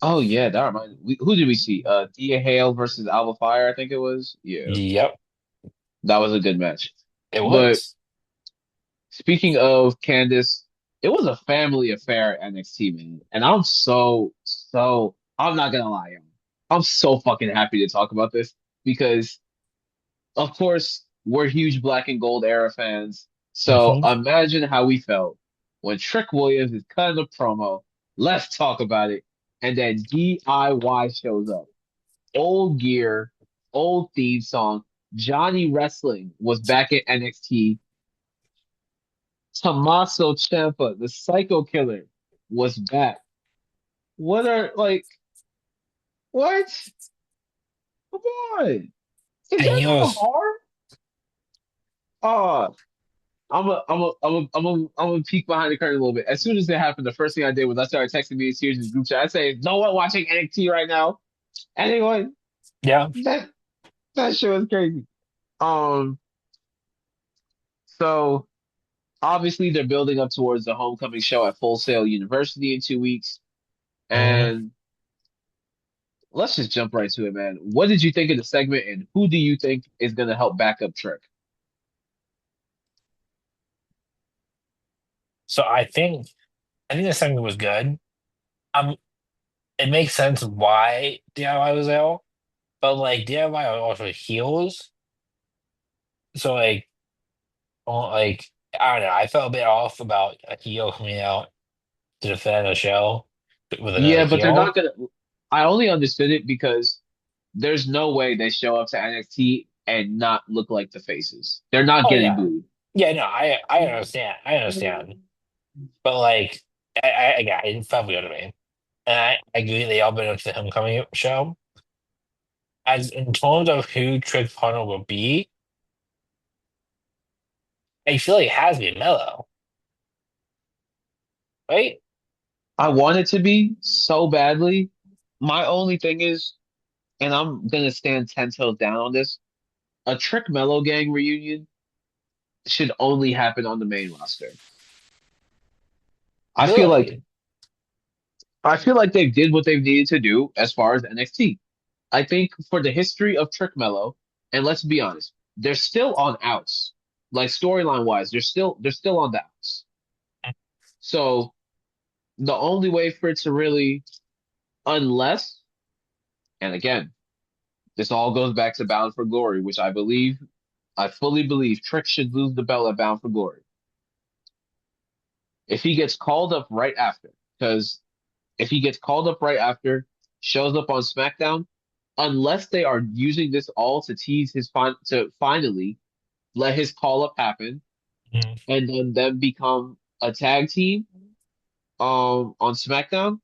oh yeah, that reminds me. Who did we see? Thea Hale versus Alba Fire, I think it was. Yeah, Yep, that was a good match. it But was. speaking of Candice, it was a family affair at NXT, man. And I'm not gonna lie, yo. I'm so fucking happy to talk about this because of course, we're huge black and gold era fans. So Hmm. imagine how we felt when Trick Williams is cutting a promo. Let's talk about it. And then DIY shows up. Old gear, old theme song. Johnny Wrestling was back at NXT. Tommaso Ciampa, the Psycho Killer, was back. What are like what? Come on. Is And that he not was, hard? Oh, I'm a peek behind the curtain a little bit. As soon as it happened, the first thing I did was I started texting me and Sears' group chat. I say, "No one watching NXT right now. Anyone? yeah. That that show is crazy." Um, so obviously they're building up towards the homecoming show at Full Sail University in 2 weeks, Mhm. and let's just jump right to it, man. What did you think of the segment, and who do you think is gonna help back up Trick? So I think the segment was good. Um, it makes sense why DIY was out, but like DIY are also heels, so like I don't know. I felt a bit off about a heel coming out to defend a show with another Yeah, but they're not heel. gonna. I only understood it because there's no way they show up to NXT and not look like the faces. They're not Oh getting yeah, booed. yeah. No, I understand. But like, yeah, it felt weird to me. And I agree they all been to the homecoming show. As in terms of who Trick's partner will be, I feel like it has to be Mello, right? I want it to be so badly. My only thing is, and I'm gonna stand 10 toes down on this, a Trick Mellow Gang reunion should only happen on the main roster. I feel like Really? I feel like they did what they needed to do as far as NXT. I think for the history of Trick Mellow, and let's be honest, they're still on outs. Like storyline wise, they're still on the outs. So the only way for it to really, unless, and again, this all goes back to Bound for Glory, which I fully believe Trick should lose the belt at Bound for Glory. If he gets called up right after, because if he gets called up right after, shows up on SmackDown, unless they are using this all to tease to finally let his call up happen Mhm. and then them become a tag team on SmackDown,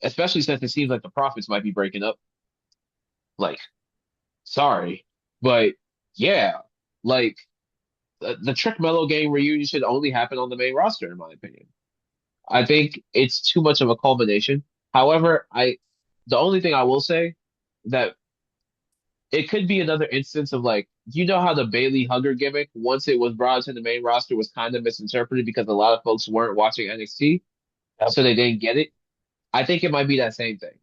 especially since it seems like the Profits might be breaking up. Like, sorry, but yeah, like the Trick Mellow Gang reunion should only happen on the main roster, in my opinion. I think it's too much of a culmination. However, the only thing I will say that it could be another instance of like, you know how the Bailey Hugger gimmick, once it was brought to the main roster, was kind of misinterpreted because a lot of folks weren't watching NXT, Yep. so they didn't get it. I think it might be that same thing.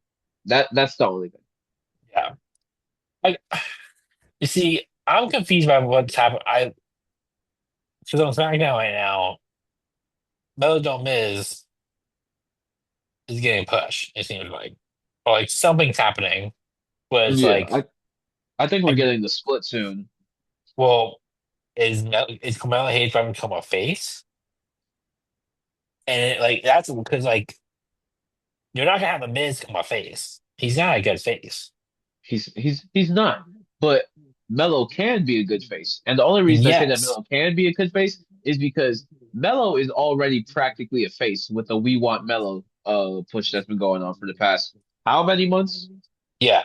That's the only thing. Yeah. Like, you see, I'm confused by what's happened. Because on SmackDown right now, Mello Don't Miz is getting pushed. It seems like, or like something's happening. But it's Yeah, like, I think we're I getting the split soon. well. is Carmelo Hayes going to become a face? And like that's because like you're not gonna have a Miz come a face. He's not a good face. He's not. But Melo can be a good face. And the only reason I say that Yes. Melo can be a good face is because Melo is already practically a face with the We Want Melo push that's been going on for the past how many months? Yeah.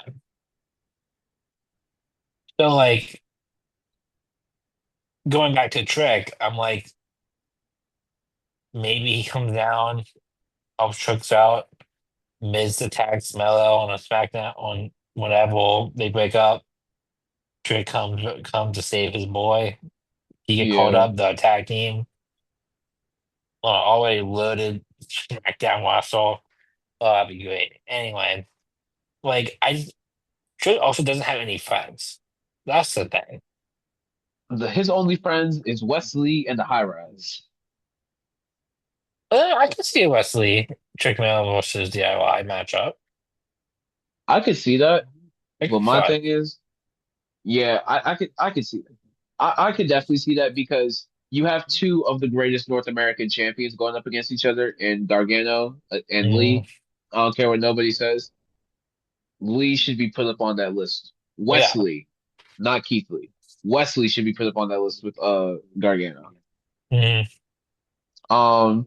So like going back to Trick, I'm like maybe he comes down, helps Tricks out. Miz attacks Mello on a SmackDown on whenever they break up. Trick comes to save his boy. He get called Yeah. up the tag team. Already loaded SmackDown Wrestle. Oh, that'd be great. Anyway, like Trick also doesn't have any friends. That's the thing. His only friends is Wesley and the High Rise. I could see a Wesley Trick Miller versus DIY matchup. I could see that, I but could my fun. thing is, yeah, I could see that. I could definitely see that because you have two of the greatest North American champions going up against each other in Gargano and Mm, Lee. I don't care what nobody says. Lee should be put up on that list. yeah. Wesley, not Keith Lee. Wesley should be put up on that list with Gargano. Mm, Um,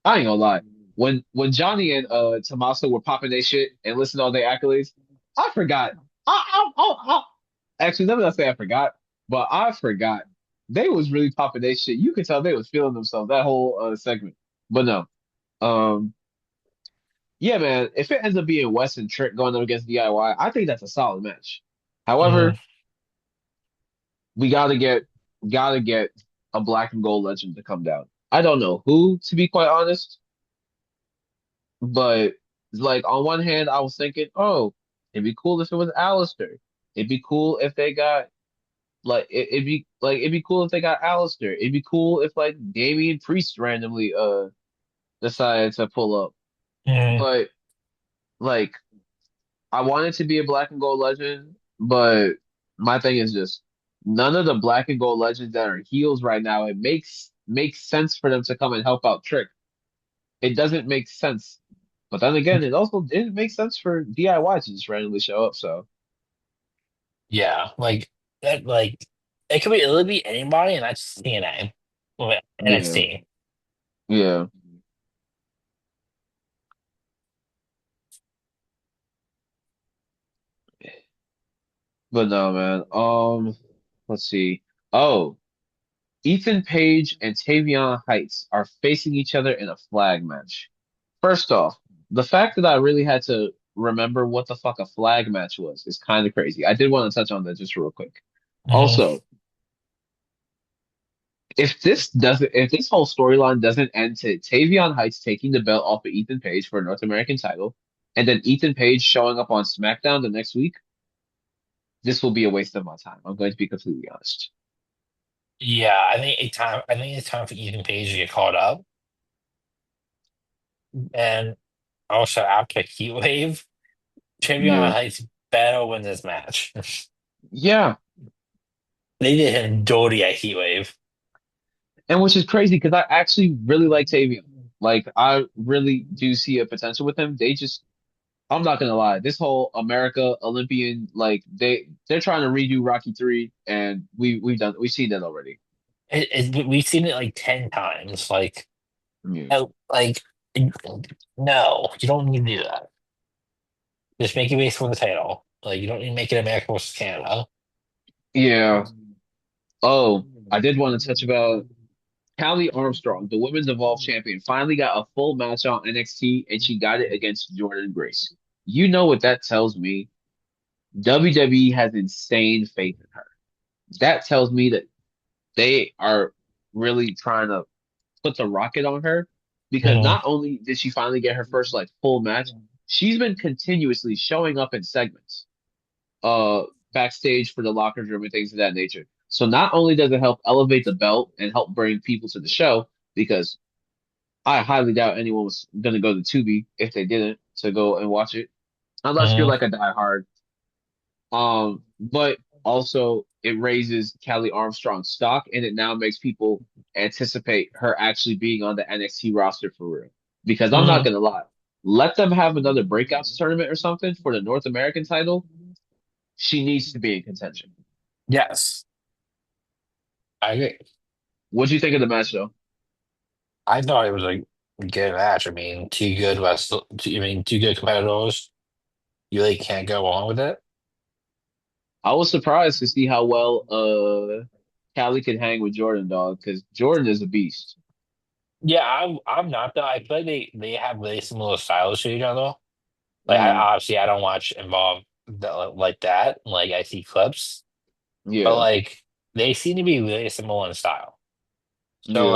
I ain't gonna lie. When Johnny and Tommaso were popping their shit and listening to all their accolades, I forgot. Actually, let me not say I forgot, but I forgot. They was really popping their shit. You could tell they was feeling themselves that whole segment. But no. Um, yeah, man. If it ends up being Wes and Trick going up against DIY, I think that's a solid match. mm, However, we gotta get a black and gold legend to come down. I don't know who, to be quite honest, but like on one hand, I was thinking, oh, it'd be cool if it was Alistair. It'd be cool if they got it'd be cool if they got Alistair. It'd be cool if like Damian Priest randomly decided to pull up. mm, But like I want it to be a black and gold legend, but my thing is just none of the black and gold legends that are heels right now, it makes sense for them to come and help out Trick. It doesn't make sense. But then again, it also didn't make sense for DIY to just randomly show up. So yeah. Like that. Like it could be. It'll be anybody, and that's TNA. Well, yeah, NXT. yeah. But no, man. Let's see. Oh, Ethan Page and Tavion Heights are facing each other in a flag match. First off, the fact that I really had to remember what the fuck a flag match was is kind of crazy. I did want to touch on that just real quick. Hmm. Also, if this whole storyline doesn't end to Tavion Heights taking the belt off of Ethan Page for a North American title, and then Ethan Page showing up on SmackDown the next week, this will be a waste of my time. I'm going to be completely honest. Yeah, I think it's time for Ethan Page to get caught up, and also after Heatwave, Trayvon Yeah. Heights better win this match. Yeah. They did him dirty at Heatwave. And which is crazy because I actually really like Tavion. Like I really do see a potential with him. They just I'm not gonna lie, this whole America Olympian, like they're trying to redo Rocky 3 and we've seen that already. We've seen it like 10 times. Yeah. Like no, you don't need to do that. Just make it base for the title. Like you don't need to make it America versus Canada. Yeah. Oh, I did want to touch about Callie Armstrong, the Women's Evolve champion, finally got a full match on NXT and she got it against Jordan Grace. You know what that tells me? WWE has insane faith in her. That tells me that they are really trying to put the rocket on her because Mhm. not only did she finally get her first like full match, she's been continuously showing up in segments uh backstage for the locker room and things of that nature. So not only does it help elevate the belt and help bring people to the show, because I highly doubt anyone was gonna go to Tubi if they didn't to go and watch it, unless you're Mhm. like a diehard. But also it raises Kelly Armstrong's stock, and it now makes people anticipate her actually being on the NXT roster for real. Because I'm not Hmm. gonna lie, let them have another breakouts tournament or something for the North American title. She needs to be in contention. Yes, I agree. What do you think of the match, though? I thought it was a good match. I mean, two good competitors. You really can't go wrong with it. I was surprised to see how well Callie could hang with Jordan, dog, because Jordan is a beast. Yeah, I'm not though. I feel like they have really similar styles to each other. Like I Mm, obviously I don't watch involved like that. Like I see clips, but yeah, like they seem to be really similar in style. So yeah,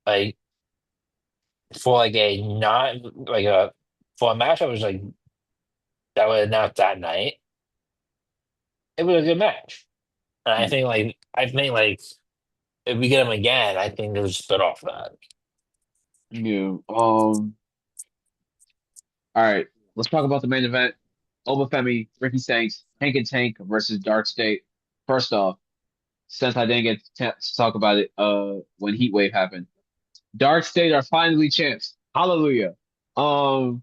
like for like a not like a for a match that was like that was announced that night, it was a good match. And I think like if we get them again, I think they'll just spit off that. yeah. All right, let's talk about the main event. Obafemi, Ricky Stanks, Hank and Tank versus Dark State. First off, since I didn't get to talk about it when Heat Wave happened, Dark State are finally champs. Hallelujah. Um,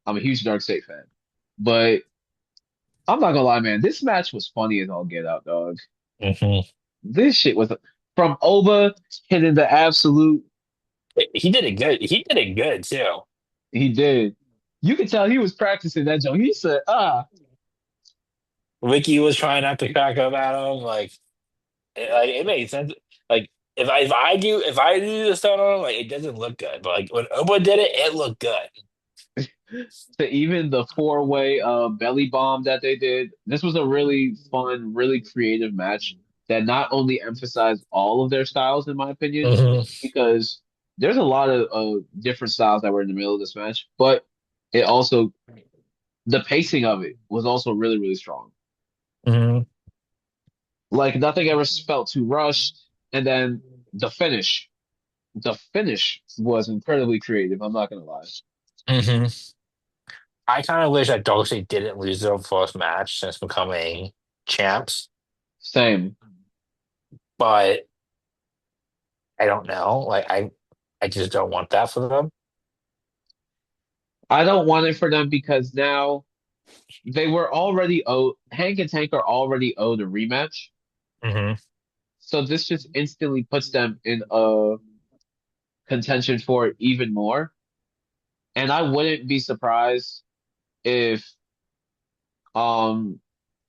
I'm a huge Dark State fan, but I'm not gonna lie, man. This match was funny as all get out, dog. Hmm. This shit was from Oba hitting the absolute. He did it good. He did it good too. He did. You could tell he was practicing that joke. He said, "Ah, Ricky was trying not to crack up at him. It made sense. Like if I do this on him, like it doesn't look good. But like when Oba did it, it looked good. to even the four-way belly bomb that they did. This was a really fun, really creative match that not only emphasized all of their styles, in my opinion, Hmm. because there's a lot of different styles that were in the middle of this match, but it also the pacing of it was also really, really strong. Hmm. Like nothing ever felt too rushed, and then the finish, the finish was incredibly creative. I'm not gonna lie. Hmm. I kind of wish that Dorsey didn't lose their first match since becoming champs, Same. but I don't know. I just don't want that for them. I don't want it for them because now they were already owed. Hank and Tank are already owed a rematch, Hmm. so this just instantly puts them in a contention for it even more. And I wouldn't be surprised if um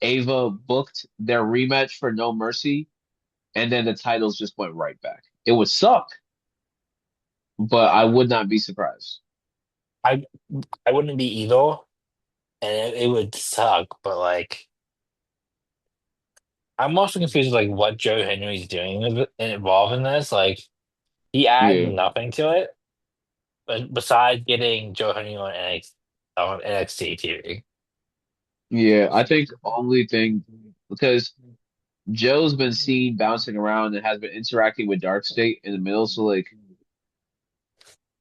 Ava booked their rematch for No Mercy, and then the titles just went right back. It would suck, but I would not be surprised. I I wouldn't be either, and it would suck. But like, I'm also confused with, like what Joe Henry's doing and involved in this. Like, he adds Yeah, nothing to it, but besides getting Joe Henry on NXT TV. yeah. I think only thing because Joe's been seen bouncing around and has been interacting with Dark State in the middle, so like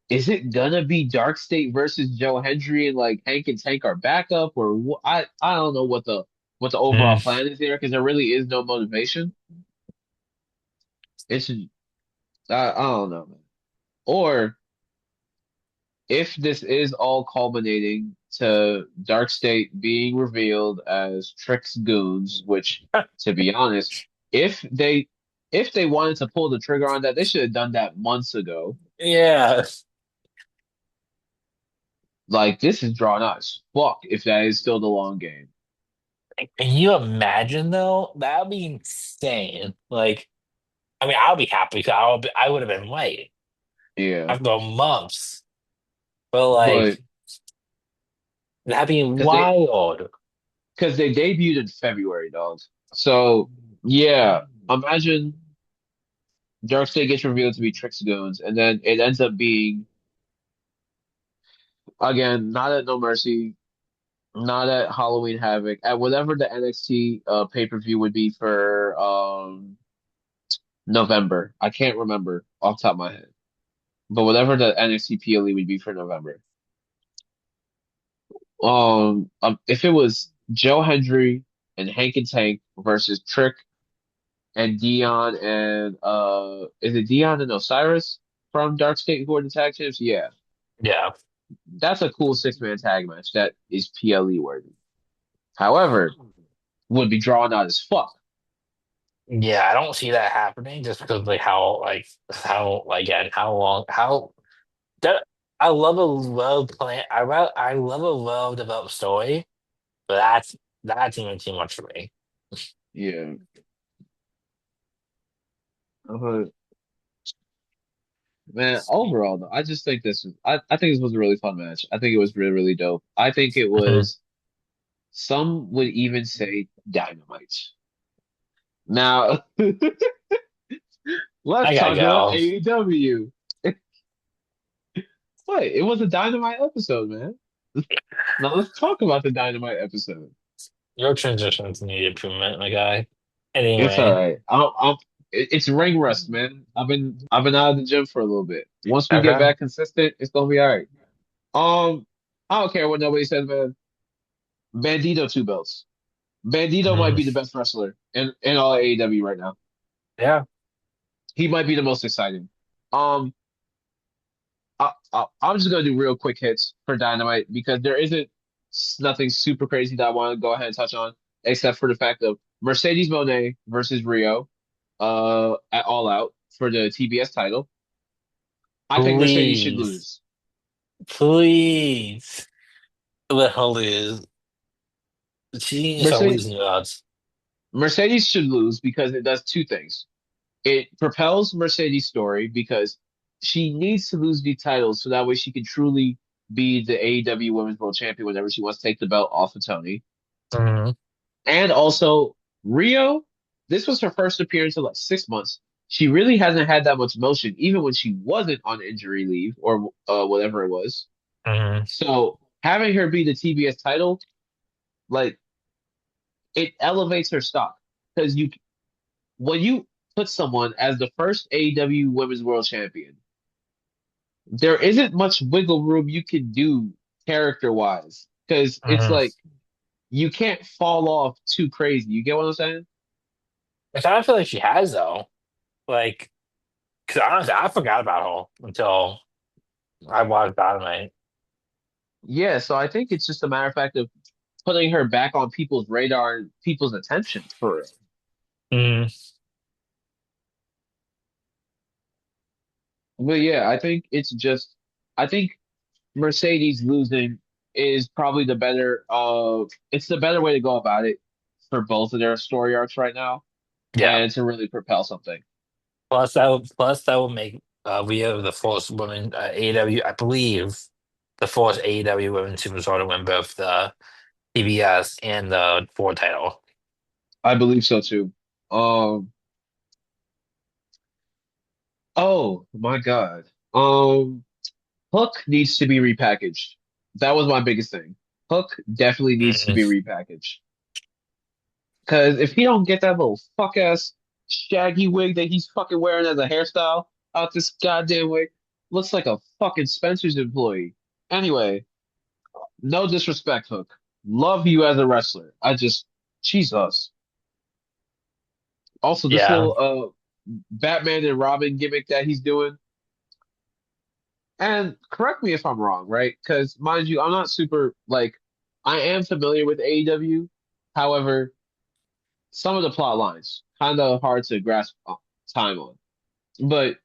is it gonna be Dark State versus Joe Hendry and like Hank and Tank are backup or I don't know what the overall Mm. plan is here because there really is no motivation. It's I don't know, man. Or if this is all culminating to Dark State being revealed as Trick's goons, which to be honest, if they if they wanted to pull the trigger on that, they should have done that months ago. Yeah. Like this is drawn out as fuck if that is still the long game. Can you imagine though? That would be insane. Like, I mean, I'll be happy because I would have been late Yeah. after months. But But like, that'd be because they wild. because they debuted in February, dogs. So yeah, imagine Darkseid gets revealed to be Trick's goons, and then it ends up being again not at No Mercy, not at Halloween Havoc, at whatever the NXT pay-per-view would be for November. I can't remember off the top of my head, but whatever the NXT PLE would be for November. If it was Joe Hendry and Hank and Tank versus Trick and Dion and is it Dion and Osiris from Dark State who are the tag champs? Yeah. Yeah. That's a cool six-man tag match that is PLE worthy. However, would be drawn out as fuck. Yeah, I don't see that happening just because of how again how long how that I love a well plan I love a well developed story, but that's even too much for me. Yeah. Uh, Man, overall though, I just think I think this was a really fun match. I think it was really, really dope. I think it Mhm. was some would even say dynamite. Now let's I gotta talk about go. AEW. Wait, it was a dynamite episode, man. Now let's talk about the dynamite episode. Your transitions need improvement, my guy. It's all Anyway, right. It's ring rust, man. I've been out of the gym for a little bit. Once we get okay. back consistent, it's gonna be all right. I don't care what nobody says, man. Bandito two belts. Bandito might Mhm. be the best wrestler in all AEW right now. Yeah. He might be the most exciting. Um, I'm just gonna do real quick hits for Dynamite because there isn't nothing super crazy that I want to go ahead and touch on, except for the fact of Mercedes Moné versus Rio, at All Out for the TBS title. I think Mercedes should Please. lose. Please. Let her lose. She needs to Mercedes lose the odds. Mercedes should lose because it does two things. It propels Mercedes' story because she needs to lose these titles so that way she can truly be the AEW Women's World Champion whenever she wants to take the belt off of Tony. Mhm. And also, Rio, this was her first appearance in like 6 months. She really hasn't had that much motion, even when she wasn't on injury leave or whatever it was. Mhm. So having her be the TBS title, like it elevates her stock because you when you put someone as the first AEW Women's World Champion, there isn't much wiggle room you can do character wise because it's Mhm. like you can't fall off too crazy. You get what I'm saying? I kind of feel like she has though. Like, because honestly, I forgot about her until I watched Dynamite. Yeah, so I think it's just a matter of fact of putting her back on people's radar and people's attention for it. Mm, But yeah, I think Mercedes losing is probably it's the better way to go about it for both of their story arcs right now yeah. and to really propel something. Plus that will make Rhea the first woman AEW. I believe the first AEW women superstar to win both the TBS and the Ford title. I believe so too. Um, oh my God. Hook needs to be repackaged. That was my biggest thing. Hook definitely needs to be Mm, repackaged. Because if he don't get that little fuck ass shaggy wig that he's fucking wearing as a hairstyle out this goddamn wig, looks like a fucking Spencer's employee. Anyway, no disrespect, Hook. Love you as a wrestler. Jesus. Also, this yeah, little Batman and Robin gimmick that he's doing. And correct me if I'm wrong, right? Because mind you, I'm not super like I am familiar with AEW. However, some of the plot lines kind of hard to grasp time on. But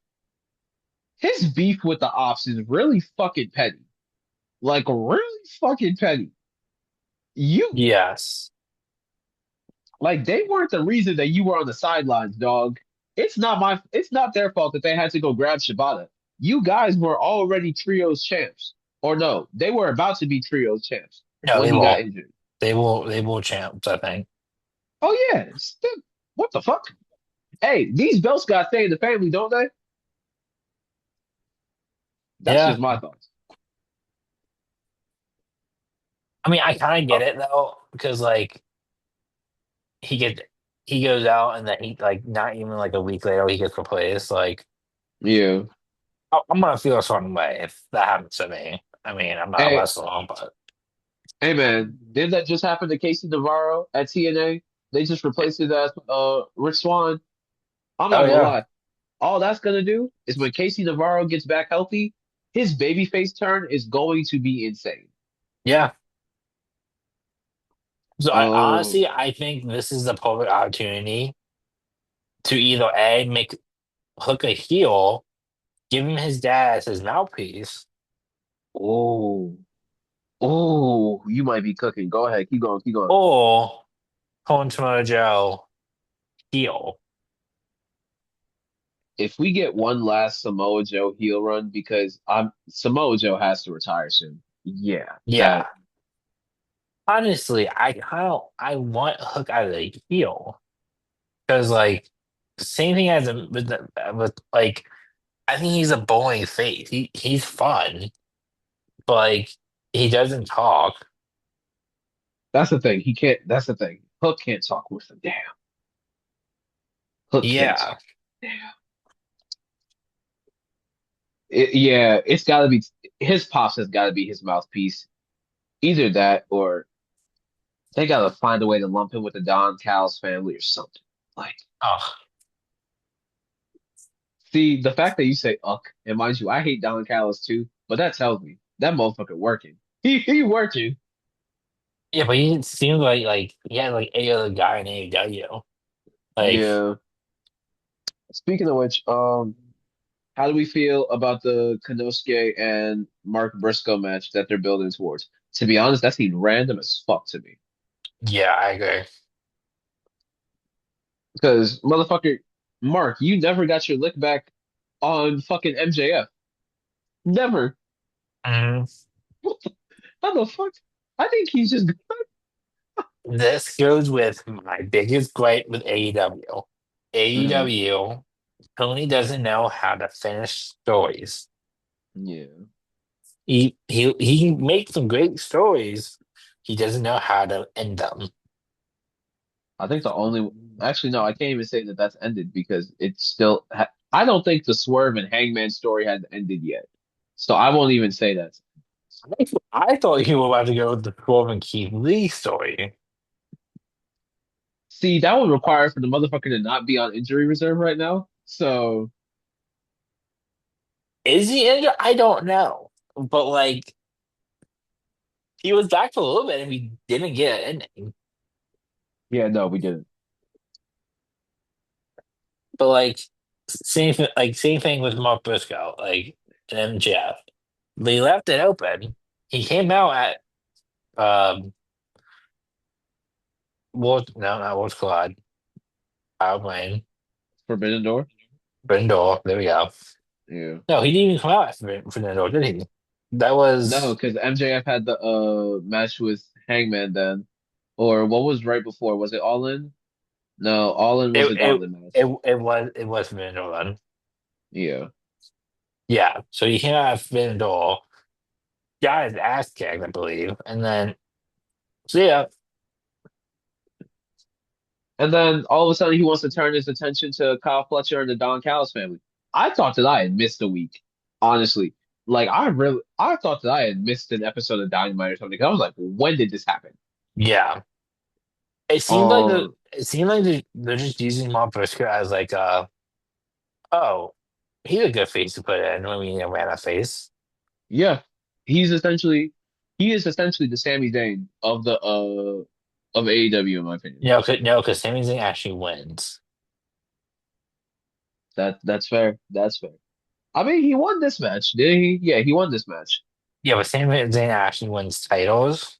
his beef with the ops is really fucking petty. Like really fucking petty. You yes. like they weren't the reason that you were on the sidelines, dog. It's not their fault that they had to go grab Shibata. You guys were already trios champs. Or no, they were about to be trios champs No, when they he got won't. injured. They will champs, I think. Oh yeah. What the fuck? Hey, these belts got to stay in the family, don't they? That's Yeah. just my thoughts. I mean, I kind of get Oh, it though, because like he gets he goes out and then he like not even like a week later he gets replaced. Like yeah. I'm gonna feel a certain way if that happens to me. I mean, I'm not Hey, wrestling, but hey man, didn't that just happen to Casey Navarro at TNA? They just replaced his ass with Rich Swann. I'm Oh not gonna yeah, lie. All that's gonna do is when Casey Navarro gets back healthy, his babyface turn is going to be insane. yeah. So I Um, honestly, I think this is the perfect opportunity to either A, make Hook a heel, give him his dad as his mouthpiece, oh, oh, you might be cooking. Go ahead, keep going, keep going. or Tone Joe heel. If we get one last Samoa Joe heel run, because I'm Samoa Joe has to retire soon. Yeah, Yeah. that Honestly, I want Hook as a heel because like same thing as with like I think he's a bowling face. He's fun, but like he doesn't talk. that's the thing. He can't. That's the thing. Hook can't talk with him. Damn, Hook can't Yeah. talk. Damn. Yeah, it's got to be his pops has got to be his mouthpiece. Either that or they got to find a way to lump him with the Don Callis family or something. Like, Oh see, the fact that you say "uck," and mind you, I hate Don Callis too, but that tells me that motherfucker working. He working. yeah, but he didn't seem like he had like any other guy in AEW. Like Yeah. Speaking of which, how do we feel about the Konosuke and Mark Briscoe match that they're building towards? To be honest, that seemed random as fuck to me. yeah, I agree. Because motherfucker, Mark, you never got your lick back on fucking MJF. Never. Mhm. How the fuck? I think he's just This goes with my biggest gripe with AEW. Mhm. AEW Tony doesn't know how to finish stories. Yeah. He can make some great stories. He doesn't know how to end them. I think the only actually no, I can't even say that that's ended because it's still I don't think the Swerve and Hangman story has ended yet. So I won't even say that. I thought you were about to go with the Corbin Keith Lee story. See, that would require for the motherfucker to not be on injury reserve right now. So Is he injured? I don't know. But like he was back for a little bit and we didn't get an ending. yeah, no, we didn't. But like same thing with Mark Briscoe, like and MJF. They left it open. He came out at World no not World Collide. Power Plane. Forbidden Door? Brindle. There we go. Yeah. No, he didn't even come out as Fernando, did he? That No, was because MJF had the match with Hangman then. Or what was right before? Was it All In? No, All In was it the it Gauntlet match. it was Fernando then. Yeah. Yeah. So he came out as Fernando, got his ass kicked, I believe, and then so yeah, And then all of a sudden he wants to turn his attention to Kyle Fletcher and the Don Callis family. I thought that I had missed a week, honestly. Like I thought that I had missed an episode of Dynamite or something. 'Cause I was like, when did this happen? yeah. Um, It seemed like they're just using Mark Briscoe as like oh, he's a good face to put in when we ran a face. yeah, he's essentially he is essentially the Sami Zayn of the of AEW in my opinion. No, because Sami Zayn actually wins. That's fair. That's fair. I mean, he won this match, did he? Yeah, he won this match. Yeah, but Sami Zayn actually wins titles.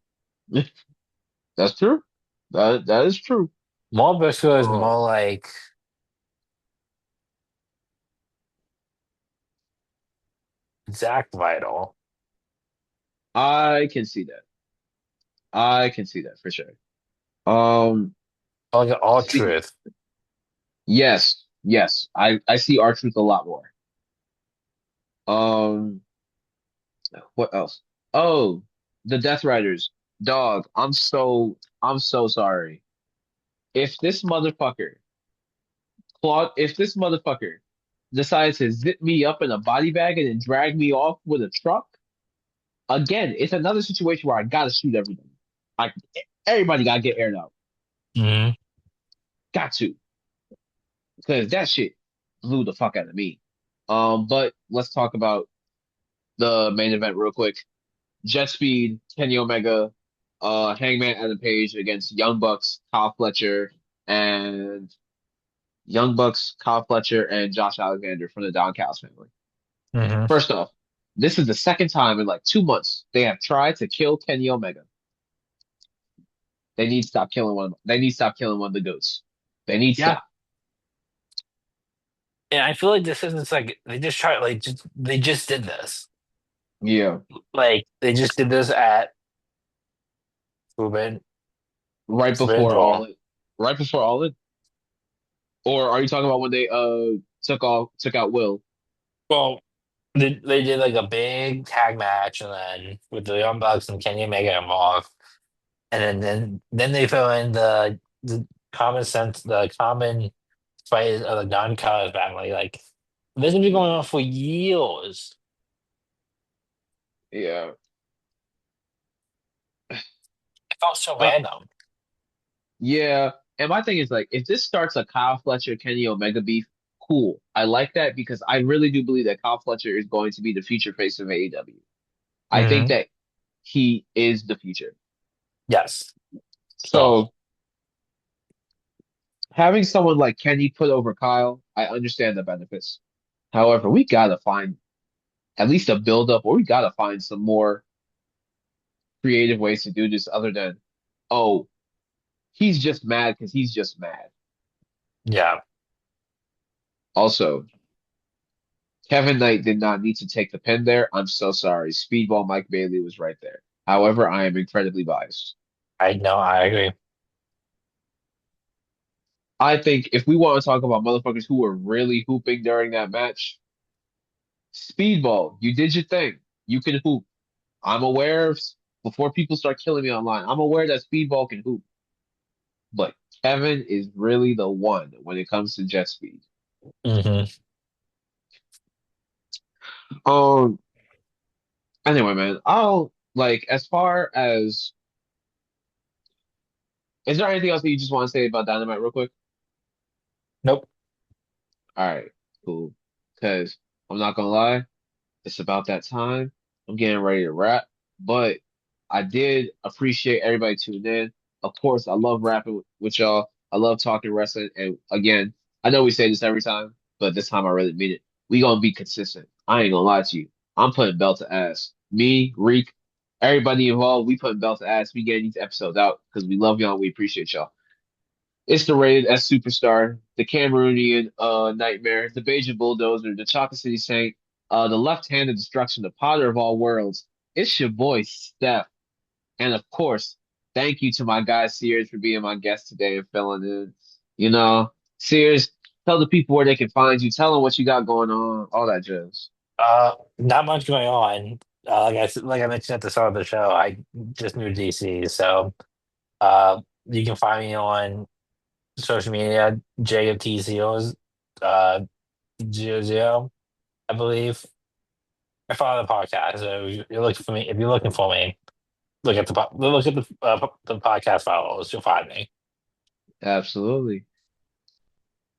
That's true. That is true. Mark Briscoe is Oh, more like Zach Vital. I can see that. I can see that for sure. Um, Like all speaking, truth. yes, yes, I see R-Truth a lot more. Um, what else? Oh, the Death Riders. Dog, I'm so sorry. If this motherfucker, if this motherfucker decides to zip me up in a body bag and then drag me off with a truck, again, it's another situation where I gotta shoot everybody. I everybody gotta get aired out. Mhm. Got to, because that shit blew the fuck out of me. But let's talk about the main event real quick. Jet Speed, Kenny Omega, Hangman Adam Page against and Young Bucks, Kyle Fletcher, and Josh Alexander from the Don Callis family. Hmm. First off, this is the second time in like 2 months they have tried to kill Kenny Omega. They need to stop killing one. They need to stop killing one of the goats. They need to Yeah. stop. And I feel like this isn't like they just tried like just they just did this. Yeah, Like they just did this at Forbidden right Forbidden before all Door. it, right before all it. Or are you talking about when they took out Will? Well, they did like a big tag match and then with the Young Bucks and Kenny Omega involved. And then they throw in the common sense, the common fight of the Don Callis family. Like this has been going on for years. Yeah. It felt so Uh, random. yeah. And my thing is like, if this starts a Kyle Fletcher Kenny Omega beef, cool. I like that because I really do believe that Kyle Fletcher is going to be the future face of AEW. I think Hmm. that he is the future. Yes. So So having someone like Kenny put over Kyle, I understand the benefits. However, we gotta find at least a build up, or we gotta find some more creative ways to do this other than, oh, he's just mad because he's just mad. yeah, Also, Kevin Knight did not need to take the pin there. I'm so sorry. Speedball Mike Bailey was right there. However, I am incredibly biased. I know, I agree. I think if we want to talk about motherfuckers who were really hooping during that match, Speedball, you did your thing. You can hoop. I'm aware of, before people start killing me online, I'm aware that Speedball can hoop. But Kevin is really the one when it comes to jet speed. Hmm. Um, anyway, man, I'll like as far as is there anything else that you just want to say about Dynamite real quick? Nope. All right, cool. Because I'm not gonna lie, it's about that time. I'm getting ready to wrap, but I did appreciate everybody tuning in. Of course, I love rapping with y'all. I love talking wrestling. And again, I know we say this every time, but this time I really mean it. We gonna be consistent. I ain't gonna lie to you. I'm putting belt to ass. Me, Reek, everybody involved, we putting belt to ass. We getting these episodes out because we love y'all and we appreciate y'all. It's the Rated S Superstar, the Cameroonian Nightmare, the Beijing Bulldozer, the Chocolate City Saint, the Left-Handed Destruction, the Potter of All Worlds. It's your boy Steph, and of course, thank you to my guy Sears for being my guest today and filling in. Sears, tell the people where they can find you. Tell them what you got going on, all that jazz. Not much going on. Like I mentioned at the start of the show, I just moved to DC, so you can find me on social media, Jacob T Seals, uh, 00, I believe. I follow the podcast, so if you're looking for me. If you're looking for me, look at the podcast follows. You'll find me. Absolutely.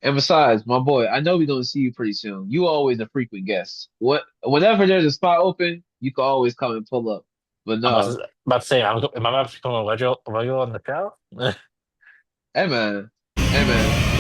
And besides, my boy, I know we're gonna see you pretty soon. You always a frequent guest. Whenever there's a spot open, you can always come and pull up. But no, About to say, am I about to become a regular on the show? hey man, hey man.